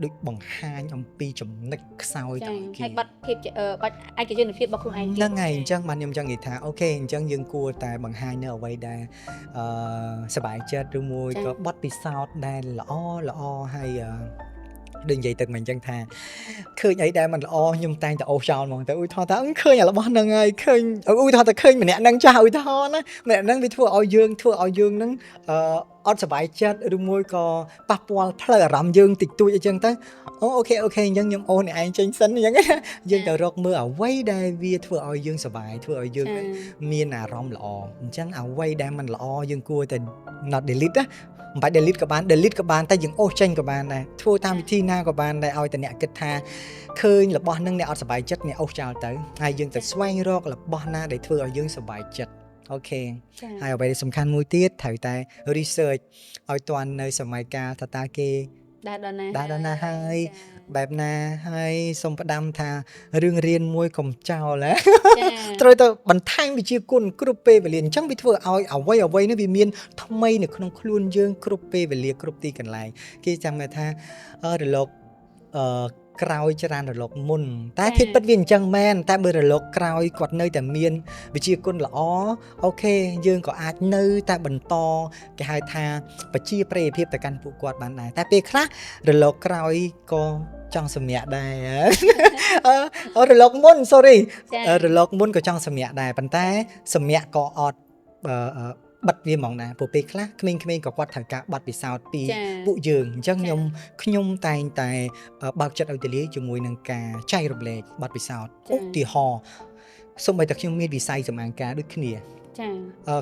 ដូចបង្ហាញអំពីចំណុចខ្សោយទៅគេហើយបាត់ភាពបាត់ឯកជនភាពរបស់ខ្លួនឯងហ្នឹងហើយអញ្ចឹងបានខ្ញុំចង់និយាយថាអូខេអញ្ចឹងយើងគួរតែបង្ហាញនៅអ្វីដែលសប្បាយចិត្តឬមួយក៏បទពិសោធន៍ដែលល្អហើយដូចនិយាយទឹកមិនអញ្ចឹងថាឃើញអីដែលមិនល្អខ្ញុំតែងតែអូសចោលហ្មងទៅឧទាហរណ៍ថាឃើញរបស់ហ្នឹងហើយឃើញឧទាហរណ៍ថាឃើញម្នាក់ហ្នឹងចាស់ឧទាហរណ៍ណាម្នាក់ហ្នឹងវាធ្វើឲ្យយើងហ្នឹងអត់សប្បាយចិត្តឬមួយក៏ប៉ះពាល់ផ្លូវអារម្មណ៍យើងតិចតួចអីចឹងទៅអូខេអញ្ចឹងខ្ញុំអូនអ្នកឯងចេញសិនអញ្ចឹងយើងទៅរកមើលអ្វីដែលវាធ្វើឲ្យយើងសប្បាយធ្វើឲ្យយើងមានអារម្មណ៍ល្អអញ្ចឹងអ្វីដែលមិនល្អយើងគួរតែ not delete ណាមិនបាច់ delete ក៏បានតែយើងអូសចេញក៏បានដែរធ្វើតាមវិធីណាក៏បានដែរឲ្យតែអ្នកគិតថាឃើញរបស់នឹងអ្នកអត់សប្បាយចិត្តអ្នកអូសចោលទៅហើយយើងទៅស្វែងរករបស់ណាដែលធ្វើឲ្យយើងសប្បាយចិត្តអូខេហើយអ្វីដែលសំខាន់មួយទៀតត្រូវតែ research ឲ្យទាន់នៅសម័យកាលថាតើគេដល់ណាហើយបែបណាហើយសូមផ្ដាំថារឿងរៀនមួយកុំចោលត្រូវទៅបន្ថែមវិជ្ជាគុណគ្រប់ពេលវេលាអញ្ចឹងវាធ្វើឲ្យអ្វីនេះវាមានថ្មីនៅក្នុងខ្លួនយើងគ្រប់ពេលវេលាគ្រប់ទីកន្លែងគេចាំថារលកក្រោយច្រើនរលកមុនតែធៀបពិតវាអញ្ចឹងមែនតែបើរលកក្រោយគាត់នៅតែមានវិជ្ជាគុណល្អអូខេយើងក៏អាចនៅតែបន្តគេហៅថាបជាប្រតិភាពទៅកាន់ពួកគាត់បានដែរតែពេលខ្លះរលកក្រោយក៏ចង់សម្ញាក់ដែររលកមុន sorry រលកមុនក៏ចង់សម្ញាក់ដែរប៉ុន្តែសម្ញាក់ក៏អត់បិទវាហ្មងណាព្រោះពេលខ្លះក្មេងៗក៏គាត់ត្រូវការបត់ពិសោធន៍ពីពួកយើងអញ្ចឹងខ្ញុំតែងតែបើកចិត្តឲ្យទូលាយជាមួយនឹងការចែករំលែកបទពិសោធន៍ឧទាហរណ៍សូម្បីតែខ្ញុំមានវិស័យសម្អាងការដូចគ្នា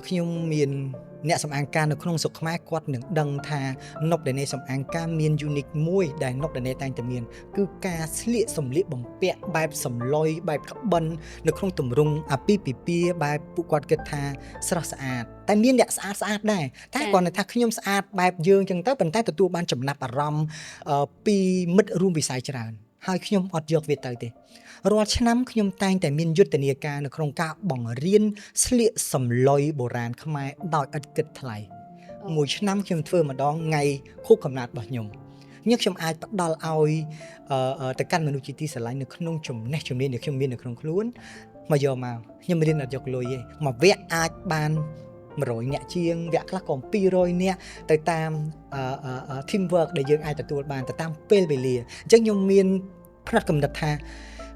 ខ្ញុំមានអ្នកសម្អាងការនៅក្នុងស្រុកខ្មែរគាត់នឹងដឹងថានុបដែលនៃសម្អាងការមាន unique មួយដែលនុបដែលនៃតែងតែមានគឺការស្លៀកសម្លៀកបំពាក់បែបសម្លុយបែបក្បិននៅក្នុងទម្រង់អាពាហ៍ពិពាហ៍បែបពួកគាត់គិតថាស្រស់ស្អាតតែមានអ្នកស្អាតដែរតែគាត់ថាខ្ញុំស្អាតបែបយើងចឹងទៅប៉ុន្តែទទួលបានចំណាប់អារម្មណ៍ពីមិត្តរួមវិស័យច្រើនហើយខ្ញុំអត់យកវាទៅទេរាល់ឆ្នាំខ្ញុំតែងតែមានយុទ្ធនាការនៅក្នុងការបង្រៀនស្លៀកសម្លុយបុរាណខ្មែរដោយឥតគិតថ្លៃមួយឆ្នាំខ្ញុំធ្វើម្ដងថ្ងៃខួបកំណើតរបស់ខ្ញុំអាចផ្ដល់ឲ្យទៅកាន់មនុស្សជាទីស្រឡាញ់នៅក្នុងចំណេះជំនាញដែលខ្ញុំមាននៅក្នុងខ្លួនមកយកមកខ្ញុំរៀនអត់យកលុយទេមួយវគ្គអាចបាន100នាក់ជាងវគ្គខ្លះក៏200នាក់ទៅតាម team work ដែលយើងអាចទទួលបានទៅតាមពេលវេលាអញ្ចឹងខ្ញុំមានផ្នែកកំណត់ថា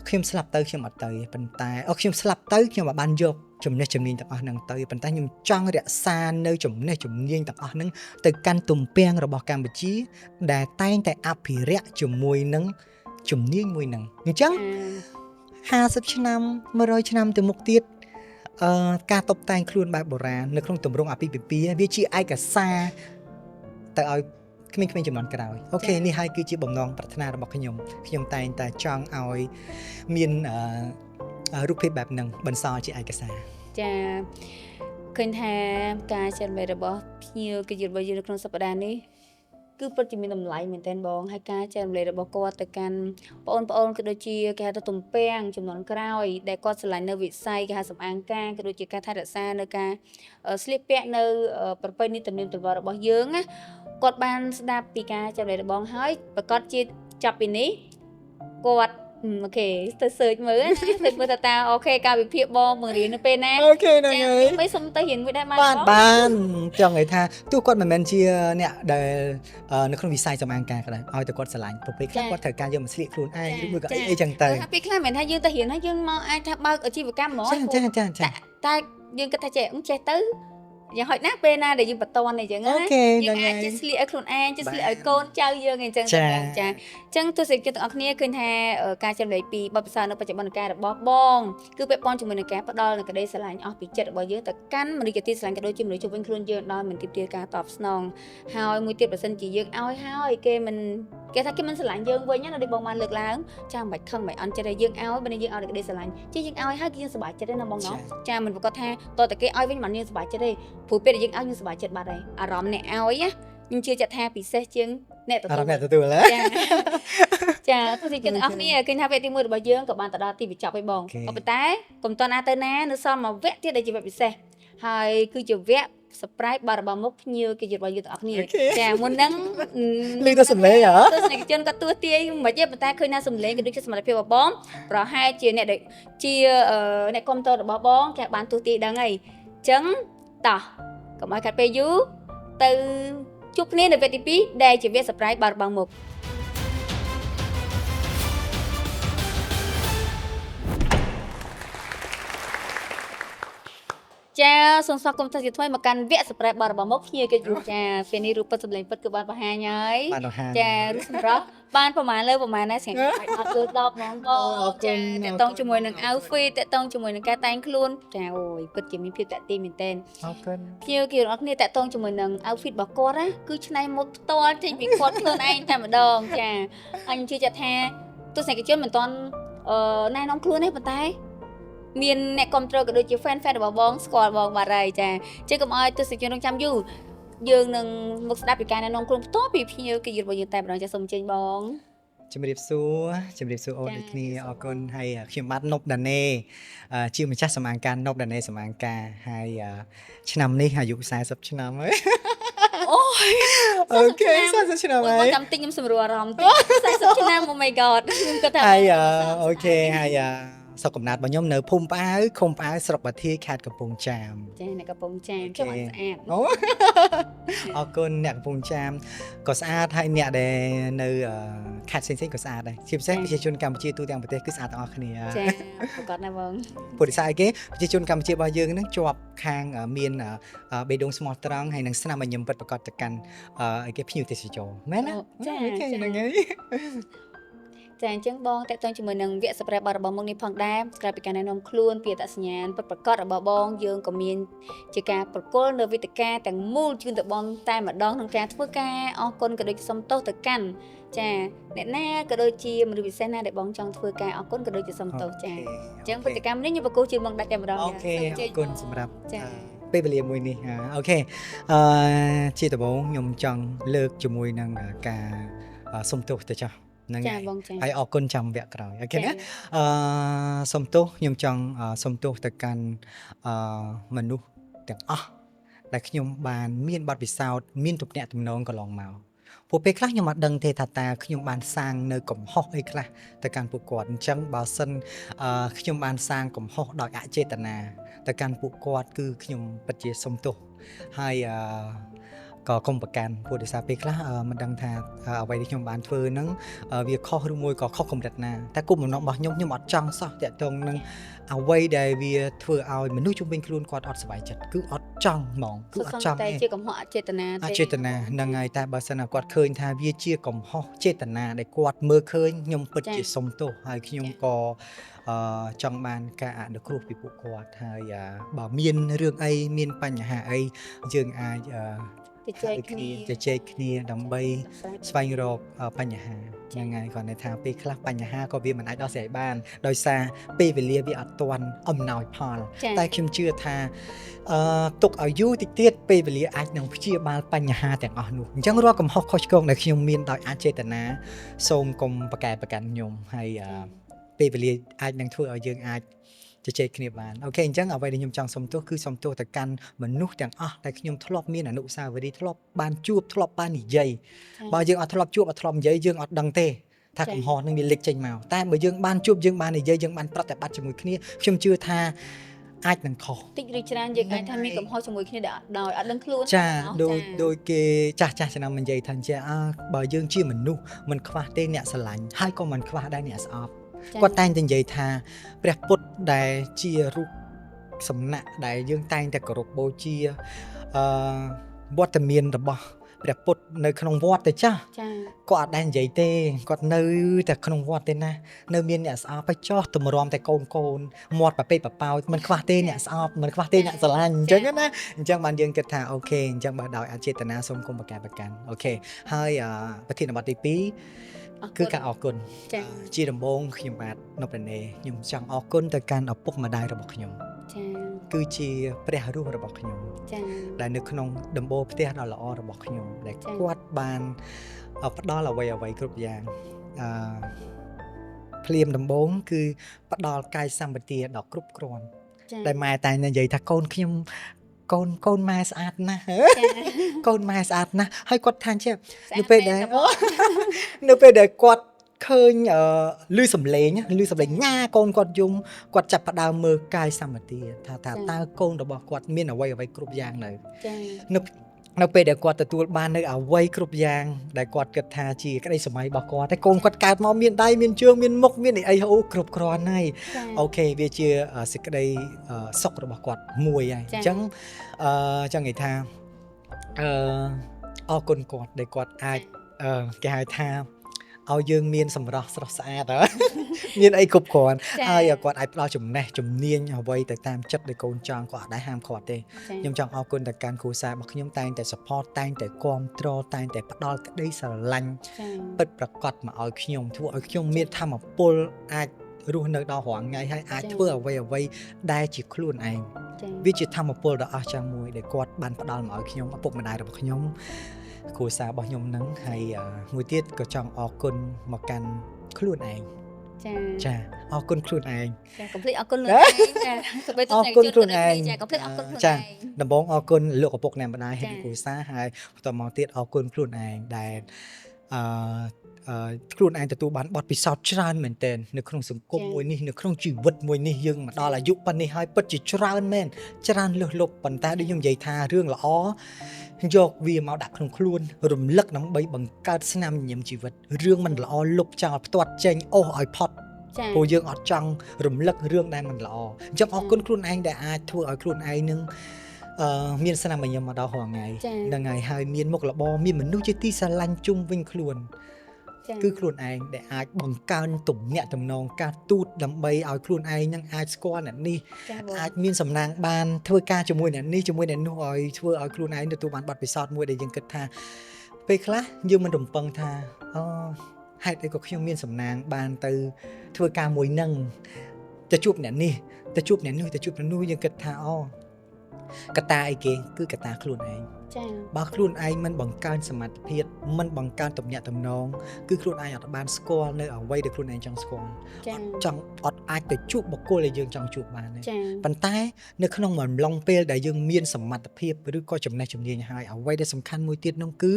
ខ្ញុំស្លាប់ទៅខ្ញុំអត់ទៅប៉ុន្តែខ្ញុំស្លាប់ទៅខ្ញុំបានយកចំណេះជំនាញទាំងអស់ហ្នឹងទៅប៉ុន្តែខ្ញុំចង់រក្សានៅចំណេះជំនាញទាំងអស់ហ្នឹងទៅកាន់ទំពាំងរបស់កម្ពុជាដែលតែងតែអភិរក្សជាមួយនឹងជំនាញមួយហ្នឹងអញ្ចឹង50ឆ្នាំ100ឆ្នាំទៅមុខទៀតការតុបតែងខ្លួនបែបបុរាណនៅក្នុងទម្រង់អាពាហ៍ពិពាហ៍វាជាឯកសារទៅឲ្យក្មេងៗជំនាន់ក្រោយអូខេនេះហើយគឺជាបំណងប្រាថ្នារបស់ខ្ញុំតែងតែចង់ឲ្យមានរូបភាពបែបហ្នឹងបន្សល់ជាឯកសារចាឃើញថាការចែករំលែករបស់ភ្ញៀវកិត្តិយសរបស់យើងនៅក្នុងសប្តាហ៍នេះគឺពិតជាមានតម្លៃមែនទែនបងហើយការចែករំលែករបស់គាត់ទៅកាន់បងប្អូនក៏ដូចជាគេហៅថាទំពាំងចំនួនក្រោយដែលគាត់ឆ្លាញ់នៅវិស័យគេហៅសម្អាងការក៏ដូចជាការថែរក្សានៅការស្លៀកពាក់នៅប្រពៃណីទំនៀមទម្លាប់របស់យើងណាគាត់បានស្ដាប់ពីការចែករំលែករបស់ហើយប្រកាសជាចាប់ពីនេះគាត់អូខេទៅ search មើលណា search មើលតើអូខេការវិភាគបងបង្រៀននៅពេលណាអូខេហ្នឹងហើយមិនសុំទៅរៀនមួយដែរបានចង់និយាយថាទោះគាត់មិនមែនជាអ្នកដែលនៅក្នុងវិស័យសម្អាងការក៏ដោយឲ្យតែគាត់ស្រឡាញ់ព្រោះពេលខ្លះគាត់ត្រូវការយកមកស្លៀកខ្លួនឯងឬមួយក៏អីចឹងទៅពេលខ្លះមិនថាយើងទៅរៀនហើយយើងមកអាចថាបើកអាជីវកម្មហ្មងចាតែយើងគិតថាចេះទៅយ៉ាងហោចណាស់ពេលណាដែលយើងបន្តអីចឹងណាយើងអាចចេះស្លៀកឲ្យខ្លួនឯងចេះស្លៀកឲ្យកូនចៅយើងអីចឹងចាអញ្ចឹងទស្សនិកជនទាំងអស់គ្នាឃើញថាការចែករំលែកពីបទពិសោធន៍នៅបច្ចុប្បន្នកាលរបស់បងគឺពាក់ព័ន្ធជាមួយនឹងការផ្ដល់នូវក្តីស្រឡាញ់អស់ពីចិត្តរបស់យើងទៅកាន់មនុស្សជាទីស្រឡាញ់ក៏ដូចជាមនុស្សជុំវិញខ្លួនយើងដោយមិនទាមទារការតបស្នងហើយមួយទៀតបើសិនជាយើងឲ្យហើយគេមិន គេថាគេមិនស្រឡាញ់យើងវិញណាដូចបងបានលើកឡើងចាមិនបាច់ខឹងមិនអន់ចិត្តឲ្យយើងឲ្យបើយើងឲ្យតែក្តីស្រឡាញ់ជាយើងឲ្យហើយគឺយើងសប្បាយចិត្តទេណាបងណោះចាមិនប្រកាសថាតើតែគេឲ្យវិញមិនយើងសប្បាយចិត្តទេព្រោះពេលដែលយើងឲ្យយើងសប្បាយចិត្តបាត់ហើយអារម្មណ៍អ្នកឲ្យណាខ្ញុំជឿចិត្តថាពិសេសជាងអ្នកទទួលចាទោះជាគេទាំងអស់គ្នាឃើញថាវគ្គទី1របស់យើងក៏បានទៅដល់ទីបញ្ចប់ហើយបងក៏ប៉ុន្តែកុំតណាទៅណានៅសល់មួយវគ្គទៀតដែលជាវគ្គពិសេសហើយគឺជាវគ្គ surprise របស់មុខភ្ញៀវគេរបស់យើងទាំងអស់គ្នាចាមុនហ្នឹងលឺទៅសំឡេងហ៎ទស្សនិកជនក៏ទស្សទាយមិនទេប៉ុន្តែឃើញថាសំឡេងក៏ដូចជាសមត្ថភាពរបស់បងប្រហែលជាអ្នកជាអ្នកគាំទ្ររបស់បងគេបានទស្សទាយដឹងហើយអញ្ចឹងតោះកុំឲ្យកាត់ពេលយូរទៅជួបគ្នានៅវគ្គទី2ដែលជាវគ្គ surprise របស់មុខចាសូមស្វាគមន៍ទៅជាថ្មីមកកាន់វគ្គ surprise របស់មុខភ្ញៀវគេចាពេលនេះរូបពិតសម្លេងពិតគឺបានបង្ហាញហើយចារូបសម្រាប់បានប្រហែលលើប្រហែលណាស្ងាត់អត់គឺ10ហ្មងបងចាតកតងជាមួយនឹង outfit តកតងជាមួយនឹងការតែងខ្លួនចាអូយពិតជាមានភាពតាក់ទាញមែនទែនអរគុណភ្ញៀវគេរបស់គ្នាតកតងជាមួយនឹង outfit របស់គាត់ណាគឺច្នៃមុខផ្ទាល់ចេញពីគាត់ខ្លួនឯងតែម្ដងចាអញជឿចិត្តថាទស្សនិកជនមិនទាន់ណែនាំខ្លួនទេប៉ុន្តែមានអ្នកគ្រប់គ្រងក៏ដូចជា fan របស់បងស្គាល់បងបាត់ហើយចាជឿកុំឲ្យទស្សនិកជនរងចាំយូរយើងនឹងមកស្ដាប់ពីការណែនាំខ្លួនផ្ទាល់ពីភ្ញៀវគេរបស់យើងតែម្ដងចាសូមអញ្ជើញបងជំរាបសួរអូនដូចគ្នាអរគុណហើយខ្ញុំបាទនប់ដាណេជាម្ចាស់សម្អាងការនប់ដាណេសម្អាងការហើយឆ្នាំនេះអាយុ40ឆ្នាំហើយអូយអូខេ40ឆ្នាំហើយបងចាំតិចខ្ញុំសម្រួលអារម្មណ៍តិច40ឆ្នាំ Oh my god ខ្ញុំគិតថាហើយអូខេហើយស្រុកកំណើតរបស់ខ្ញុំនៅភូមិផ្អៅឃុំផ្អៅស្រុកបាធាយខេត្តកំពង់ចាមចានៅកំពង់ចាមជុំឲ្យស្អាតអូអរគុណអ្នកកំពង់ចាមក៏ស្អាតហើយអ្នកដែលនៅខេត្តផ្សេងៗក៏ស្អាតដែរជាពិសេសប្រជាជនកម្ពុជាទូទាំងប្រទេសគឺស្អាតទាំងអស់គ្នាចាប្រកបណាស់បងពុទ្ធិសាអីគេប្រជាជនកម្ពុជារបស់យើងហ្នឹងជាប់ខាងមានបេះដូងស្មោះត្រង់ហើយនឹងស្នាមញញឹមពិតប្រាកដទៅកាន់អីគេភ្ញៀវទេសចរមែនណាចាហ្នឹងហើយចាអញ្ចឹងបងតេតតងជាមួយនឹងវគ្គ surprise របស់មុខនេះផងដែរក្រៅពីការណែនាំខ្លួនពីអត្តសញ្ញាណពិតប្រាកដរបស់បងយើងក៏មានជាការប្រគល់នៅវេទិកាទាំងមូលជូនទៅបងតែម្ដងក្នុងការធ្វើការអរគុណក៏ដូចសុំទោសទៅកាន់ចាអ្នកណាក៏ដូចជាមនុស្សពិសេសណាដែលបងចង់ធ្វើការអរគុណក៏ដូចជាសុំទោសចាអញ្ចឹងព្រឹត្តិកម្មនេះខ្ញុំប្រគល់ជូនបងដាច់តែម្ដងអូខេអរគុណសម្រាប់ពេលវេលាមួយនេះអូខេជាដំបូងខ្ញុំចង់លើកជាមួយនឹងការសុំទោសទៅចាស់ហ្នឹងហើយអរគុណចាំវគ្គក្រោយអូខេណាសុំទោសខ្ញុំចង់សុំទោសទៅកាន់មនុស្សទាំងអស់ដែលខ្ញុំបានមានបទពិសោធន៍មានទំនាក់ទំនងកន្លងមកពួកពេលខ្លះខ្ញុំអត់ដឹងទេថាតើខ្ញុំបានសាងនៅកំហុសអីខ្លះទៅកាន់ពួកគាត់អញ្ចឹងបើសិនខ្ញុំបានសាងកំហុសដោយអចេតនាទៅកាន់ពួកគាត់គឺខ្ញុំពិតជាសុំទោសហើយក៏កុំប្រកាន់ព្រោះដោយសារពេលខ្លះមិនដឹងថាអ្វីដែលខ្ញុំបានធ្វើហ្នឹងវាខុសឬមួយក៏ខុសកម្រិតណាតែគោលបំណងរបស់ខ្ញុំអត់ចង់សោះតាក់ទងនឹងអ្វីដែលវាធ្វើឲ្យមនុស្សជុំវិញខ្លួនគាត់អត់សុខចិត្តគឺអត់ចង់ហ្មងគឺអត់ចង់តែជាកំហុសអចេតនាទេអចេតនាហ្នឹងហើយតែបើសិនណាគាត់ឃើញថាវាជាកំហុសចេតនាដែលគាត់មើលឃើញខ្ញុំពិតជាសុំទោសហើយខ្ញុំក៏ចង់បានការអនុគ្រោះពីពួកគាត់ហើយបើមានរឿងអីមានបញ្ហាអីយើងអាចជជែកគ្នាដើម្បីស្វែងរកបញ្ហាហ្នឹងហើយគាត់ថាពេលខ្លះបញ្ហាក៏វាមិនអាចដោះស្រាយបានដោយសារពេលវេលាវាអត់ទាន់អំណោយផលតែខ្ញុំជឿថាទុកឲ្យយូរតិចទៀតពេលវេលាអាចនឹងព្យាបាលបញ្ហាទាំងអស់នោះអញ្ចឹងរាល់កំហុសខុសឆ្គងដែលខ្ញុំមានដោយអចេតនាសូមកុំប្រកែប្រកាន់ខ្ញុំហើយពេលវេលាអាចនឹងធ្វើឲ្យយើងអាចជជែកគ្នាបានអូខេអញ្ចឹងអ្វីដែលខ្ញុំចង់សុំទោសគឺសុំទោសទៅកាន់មនុស្សទាំងអស់ដែលខ្ញុំធ្លាប់មានអនុស្សាវរីយ៍ធ្លាប់បានជួបធ្លាប់បាននិយាយបើយើងអត់ធ្លាប់ជួបអត់ធ្លាប់និយាយយើងអត់ដឹងទេថាកំហុសនឹងវាលេចចេញមកតែបើយើងបានជួបយើងបាននិយាយយើងបានប្រតិបត្តិជាមួយគ្នាខ្ញុំជឿថាអាចនឹងខុសតិចឬច្រើនយើងអាចថាមានកំហុសជាមួយគ្នាដោយអត់ដឹងខ្លួនចាដោយគេចាស់ឆ្នាំនិយាយថាអញ្ចឹងបើយើងជាមនុស្សមិនខ្វះទេអ្នកស្រឡាញ់ហើយក៏មិនខ្វះដែរអ្នកស្អប់គាត់តែងតែនិយាយថាព្រះពុទ្ធដែលជារូបសំណាក់ដែលយើងតែងតែគោរពបូជាវត្តមានរបស់ ព្រះពុទ្ធនៅក្នុងវត្តទេចាស់ ចា៎ គាត់អត់ដែរនិយាយទេគាត់នៅតែក្នុងវត្តទេណានៅមានអ្នកស្អប់ទៅចោះទម្រាំតែកូនមាត់ប្រពេកប្រប៉ោចមិនខ្វះទេអ្នកស្អប់មិនខ្វះទេអ្នកស្រឡាញ់អញ្ចឹងណាអញ្ចឹងបានយើងគិតថាអូខេអញ្ចឹងបើដោយអចេតនាសូមគុំប្រកែប្រកាន់អូខេហើយប្រធានបទទី2គឺការអរគុណ ចា៎ ជាដំបូងខ្ញុំបាទនៅប្រណេខ្ញុំចង់អរគុណទៅកាន់ឪពុកម្ដាយរបស់ខ្ញុំ ចា៎ គឺជាព្រះរស់របស់ខ្ញុំ ចា៎ ដែលនៅក្នុងដំបូលផ្ទះដ៏ល្អរបស់ខ្ញុំដែលគាត់បានផ្ដល់អ្វីគ្រប់យ៉ាងភ្លាមដំបូងគឺផ្ដល់កាយសម្បទាដ៏គ្រប់គ្រាន់ ចា៎ ដែលម៉ែតែនិយាយថាកូនខ្ញុំកូនម៉ែស្អាតណាស់ ចា៎ កូនម៉ែស្អាតណាស់ហើយគាត់ថាជា ស្អាត នៅពេលដែល មែនតែបង នៅពេលដែលគាត់ឃើញឮសំឡេងញ៉ាកូនគាត់យំគាត់ចាប់ផ្ដើមមើលកាយសម្បទាថាតើកូនរបស់គាត់មានអ្វីគ្រប់យ៉ាងនៅ ចា៎ នៅពេលដែលគាត់ទទួលបាននៅអ្វីគ្រប់យ៉ាងដែលគាត់គិតថាជាក្តីសម័យរបស់គាត់តែកូនគាត់កើតមកមានដៃមានជើងមានមុខមានអីគ្រប់គ្រាន់ហើយ ចា៎ អូខេវាជាសេចក្តីសុខរបស់គាត់មួយហើយអញ្ចឹងចង់និយាយថាអរគុណគាត់ដែលគាត់អាចគេហៅថាឲ្យយើងមានសម្រស់ស្រស់ស្អាត មានអីគ្រប់គ្រាន់ហើយគាត់អាចផ្ដល់ចំណេះជំនាញអ្វីទៅតាមចិត្តដែលកូនចង់គាត់អត់ដែរហាមគាត់ទេខ្ញុំចង់អរគុណទៅកាន់គ្រួសាររបស់ខ្ញុំតែងតែ support តែងតែគាំទ្រតែងតែផ្ដល់ក្តីស្រឡាញ់ពិតប្រាកដមកឲ្យខ្ញុំធ្វើឲ្យខ្ញុំមានថាមពលអាចរស់នៅដល់រាល់ថ្ងៃហើយអាចធ្វើអ្វីដែលជាខ្លួនឯងវាជាថាមពលដ៏អស្ចារ្យមួយដែលគាត់បានផ្ដល់មកឲ្យខ្ញុំឪពុកម្ដាយរបស់ខ្ញុំគ្រួសាររបស់ខ្ញុំហ្នឹងហើយមួយទៀតក៏ចង់អរគុណមកកាន់ខ្លួនឯងចាអរគុណខ្លួនឯងចាកុំភ្លេចអរគុណលោកឯងចាសូម្បីតែ អរគុណខ្លួនឯង ចាកុំភ្លេចអរគុណខ្លួន ចា ឯង ដំបូងអរគុណលោកឪពុកអ្នកម្ដាយហើយគ្រួសារហើយបន្តមកទៀតអរគុណខ្លួនឯងដែលខ្លួនឯងទទួលបានបទពិសោធន៍ច្រើនមែនទែននៅក្នុងសង្គមមួយនេះនៅក្នុងជីវិតមួយនេះយើងមកដល់អាយុប៉ុណ្នេះហើយពិតជាច្រើនមែនច្រើនលើសលប់ប៉ុន្តែដូចខ្ញុំនិយាយថារឿងល្អយកវាមកដាក់ក្នុងខ្លួនរំលឹកដើម្បីបង្កើតស្នាមញញឹមជីវិតរឿងមិនល្អលុបចោលផ្ទាត់ចេញអូសឲ្យផុតព្រោះយើងអត់ចង់រំលឹករឿងដែលមិនល្អអញ្ចឹងអរគុណខ្លួនឯងដែលអាចធ្វើឲ្យខ្លួនឯងនឹងមានស្នាមញញឹមមកដល់រាល់ថ្ងៃហ្នឹងហើយមានមុខរបរមានមនុស្សជាទីស្រឡាញ់ជុំវិញខ្លួនគឺខ្លួនឯងដែលអាចបង្កើនទំនាក់ទំនងការទូតដើម្បីឲ្យខ្លួនឯងនឹងអាចស្គាល់អ្នកនេះអាចមានសំណាងបានធ្វើការជាមួយអ្នកនេះជាមួយអ្នកនោះឲ្យធ្វើឲ្យខ្លួនឯងទទួលបានបទពិសោធន៍មួយដែលយើងគិតថាពេលខ្លះយើងមិនរំពឹងថាហេតុអីក៏ខ្ញុំមានសំណាងបានទៅធ្វើការមួយនឹងទៅជួបអ្នកនេះទៅជួបអ្នកនោះទៅជួបអ្នកនោះយើងគិតថាកត្តាអីគេគឺកត្តាខ្លួនឯងចា៎បើខ្លួនឯងមិនបង្កើនសមត្ថភាពមិនបង្កើនទំនាក់ទំនងគឺខ្លួនឯងអត់បានស្គាល់នៅអ្វីដែលខ្លួនឯងចង់ស្គាល់អត់អាចទៅជួបបុគ្គលដែលយើងចង់ជួបបានទេប៉ុន្តែនៅក្នុងអំឡុងពេលដែលយើងមានសមត្ថភាពឬក៏ចំណេះជំនាញហើយអ្វីដែលសំខាន់មួយទៀតនោះគឺ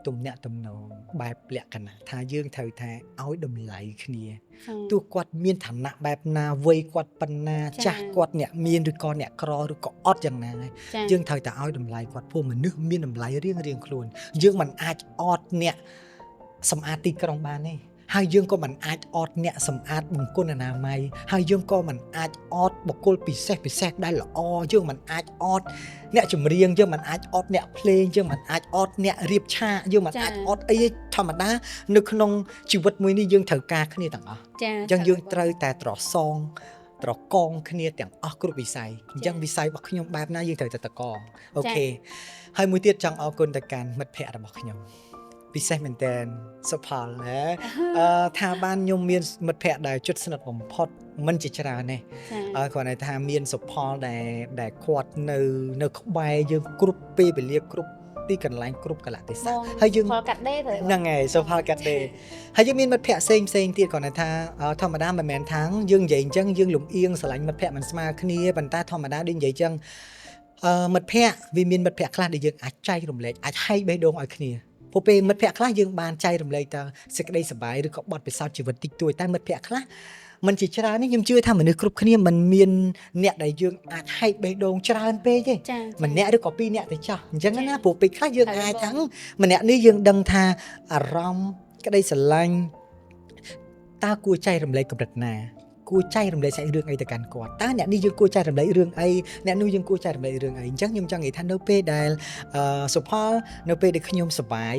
ទំនាក់ទំនងបែបលក្ខណៈថាយើងត្រូវថាឲ្យតម្លៃគ្នាទោះគាត់មានឋានៈបែបណាវ័យគាត់ប៉ុណ្ណាចាស់គាត់អ្នកមានឬក៏អ្នកក្រឬក៏អត់យ៉ាងណាយើងត្រូវតែឲ្យតម្លៃគាត់ព្រោះមនុស្សមានតម្លៃរៀងខ្លួនយើងមិនអាចអត់អ្នកសម្អាតទីក្រុងបានទេហើយយើងក៏មិនអាចអត់អ្នកសម្អាតបង្គន់អនាម័យហើយយើងក៏មិនអាចអត់បុគ្គលពិសេសដែលល្អយើងមិនអាចអត់អ្នកចម្រៀងយើងមិនអាចអត់អ្នកភ្លេងយើងមិនអាចអត់អ្នករៀបឆាកយើងមិនអាចអត់អីធម្មតានៅក្នុងជីវិតមួយនេះយើងត្រូវការគ្នាទាំងអស់អញ្ចឹងយើងត្រូវតែត្រកងគ្នាទាំងអស់គ្រប់វិស័យអញ្ចឹងវិស័យរបស់ខ្ញុំបែបណាយើងត្រូវតែតកងអូខេហើយមួយទៀតចង់អរគុណទៅកាន់មិត្តភ័ក្តិរបស់ខ្ញុំពិសេសមែនតើសុផលណាថាបានខ្ញុំមានមិត្តភ័ក្តិដែលជិតស្និទ្ធបំផុតមិនជាច្រើនទេគ្រាន់តែថាមានសុផលដែលគាត់នៅក្បែរយើងគ្រប់ពេលវេលាគ្រប់ទីកន្លែងគ្រប់កលៈទេសៈហើយយើងផលកាត់ដេរហ្នឹងហើយសុផលកាត់ដេរហើយយើងមានមិត្តភ័ក្តិផ្សេងទៀតគ្រាន់តែថាធម្មតាមិនមែនថាយើងនិយាយអញ្ចឹងយើងលំអៀងស្រឡាញ់មិត្តភ័ក្តិមិនស្មើគ្នាប៉ុន្តែធម្មតាដូចនិយាយអញ្ចឹងមិត្តភ័ក្តិវាមានមិត្តភ័ក្តិខ្លះដែលយើងអាចចែករំលែកអាចហែកបេះដូងឲ្យគ្នាព្រោះពេលមិត្តភ័ក្តិខ្លះយើងបានចែករំលែកតើសេចក្តីសប្បាយឬក៏បទពិសោធន៍ជីវិតតិចតួចតែមិត្តភ័ក្តិខ្លះมันជាច្រើននេះខ្ញុំជឿថាមនុស្សគ្រប់គ្នាมันមានអ្នកដែលយើងអាចហែកបេះដូងច្រើនពេកទេម្នាក់ឬក៏ពីរនាក់ទៅចោះអញ្ចឹងណាព្រោះពេលខ្លះយើងអាចថាម្នាក់នេះយើងដឹងថាអារម្មណ៍ក្តីស្រឡាញ់តើគួរចែករំលែកកម្រិតណាគ គួរចែករំលែកសាច់រឿងអីទៅកាន់គាត់តើអ្នកនេះយើងគួរចែករំលែករឿងអីអ្នកនោះយើងគួរចែករំលែករឿងអីអញ្ចឹងខ្ញុំចង់និយាយថានៅពេលដែលសុផលនៅពេលដែលខ្ញុំសប្បាយ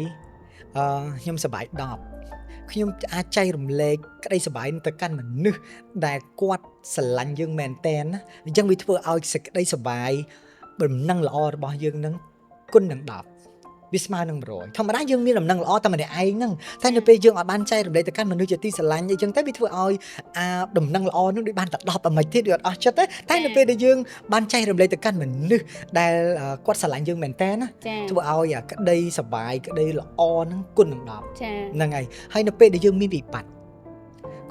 ខ្ញុំសប្បាយ10ខ្ញុំអាចចែករំលែកក្តីសប្បាយទៅកាន់មនុស្សដែលគាត់ស្រឡាញ់យើងមែនតើណាអញ្ចឹងវាធ្វើឲ្យសេចក្តីសប្បាយដំណឹងល្អរបស់យើងនឹងគុណនឹង10វាស្មើនឹង100ធម្មតាយើងមានដំណឹងល្អតែម្នាក់ឯងហ្នឹងតែនៅពេលយើងអត់បានចែករំលែកទៅកាន់មនុស្សជាទីស្រឡាញ់អីចឹងទៅវាធ្វើឲ្យដំណឹងល្អនោះដូចបានតែ10អាមិនទៀតវាអត់អស់ចិត្តទេតែនៅពេលដែលយើងបានចែករំលែកទៅកាន់មនុស្សដែលគាត់ស្រឡាញ់យើងមែនតើណាធ្វើឲ្យក្តីសប្បាយក្តីល្អហ្នឹងគុណនឹង10ហ្នឹងហើយនៅពេលដែលយើងមានវិបត្តិ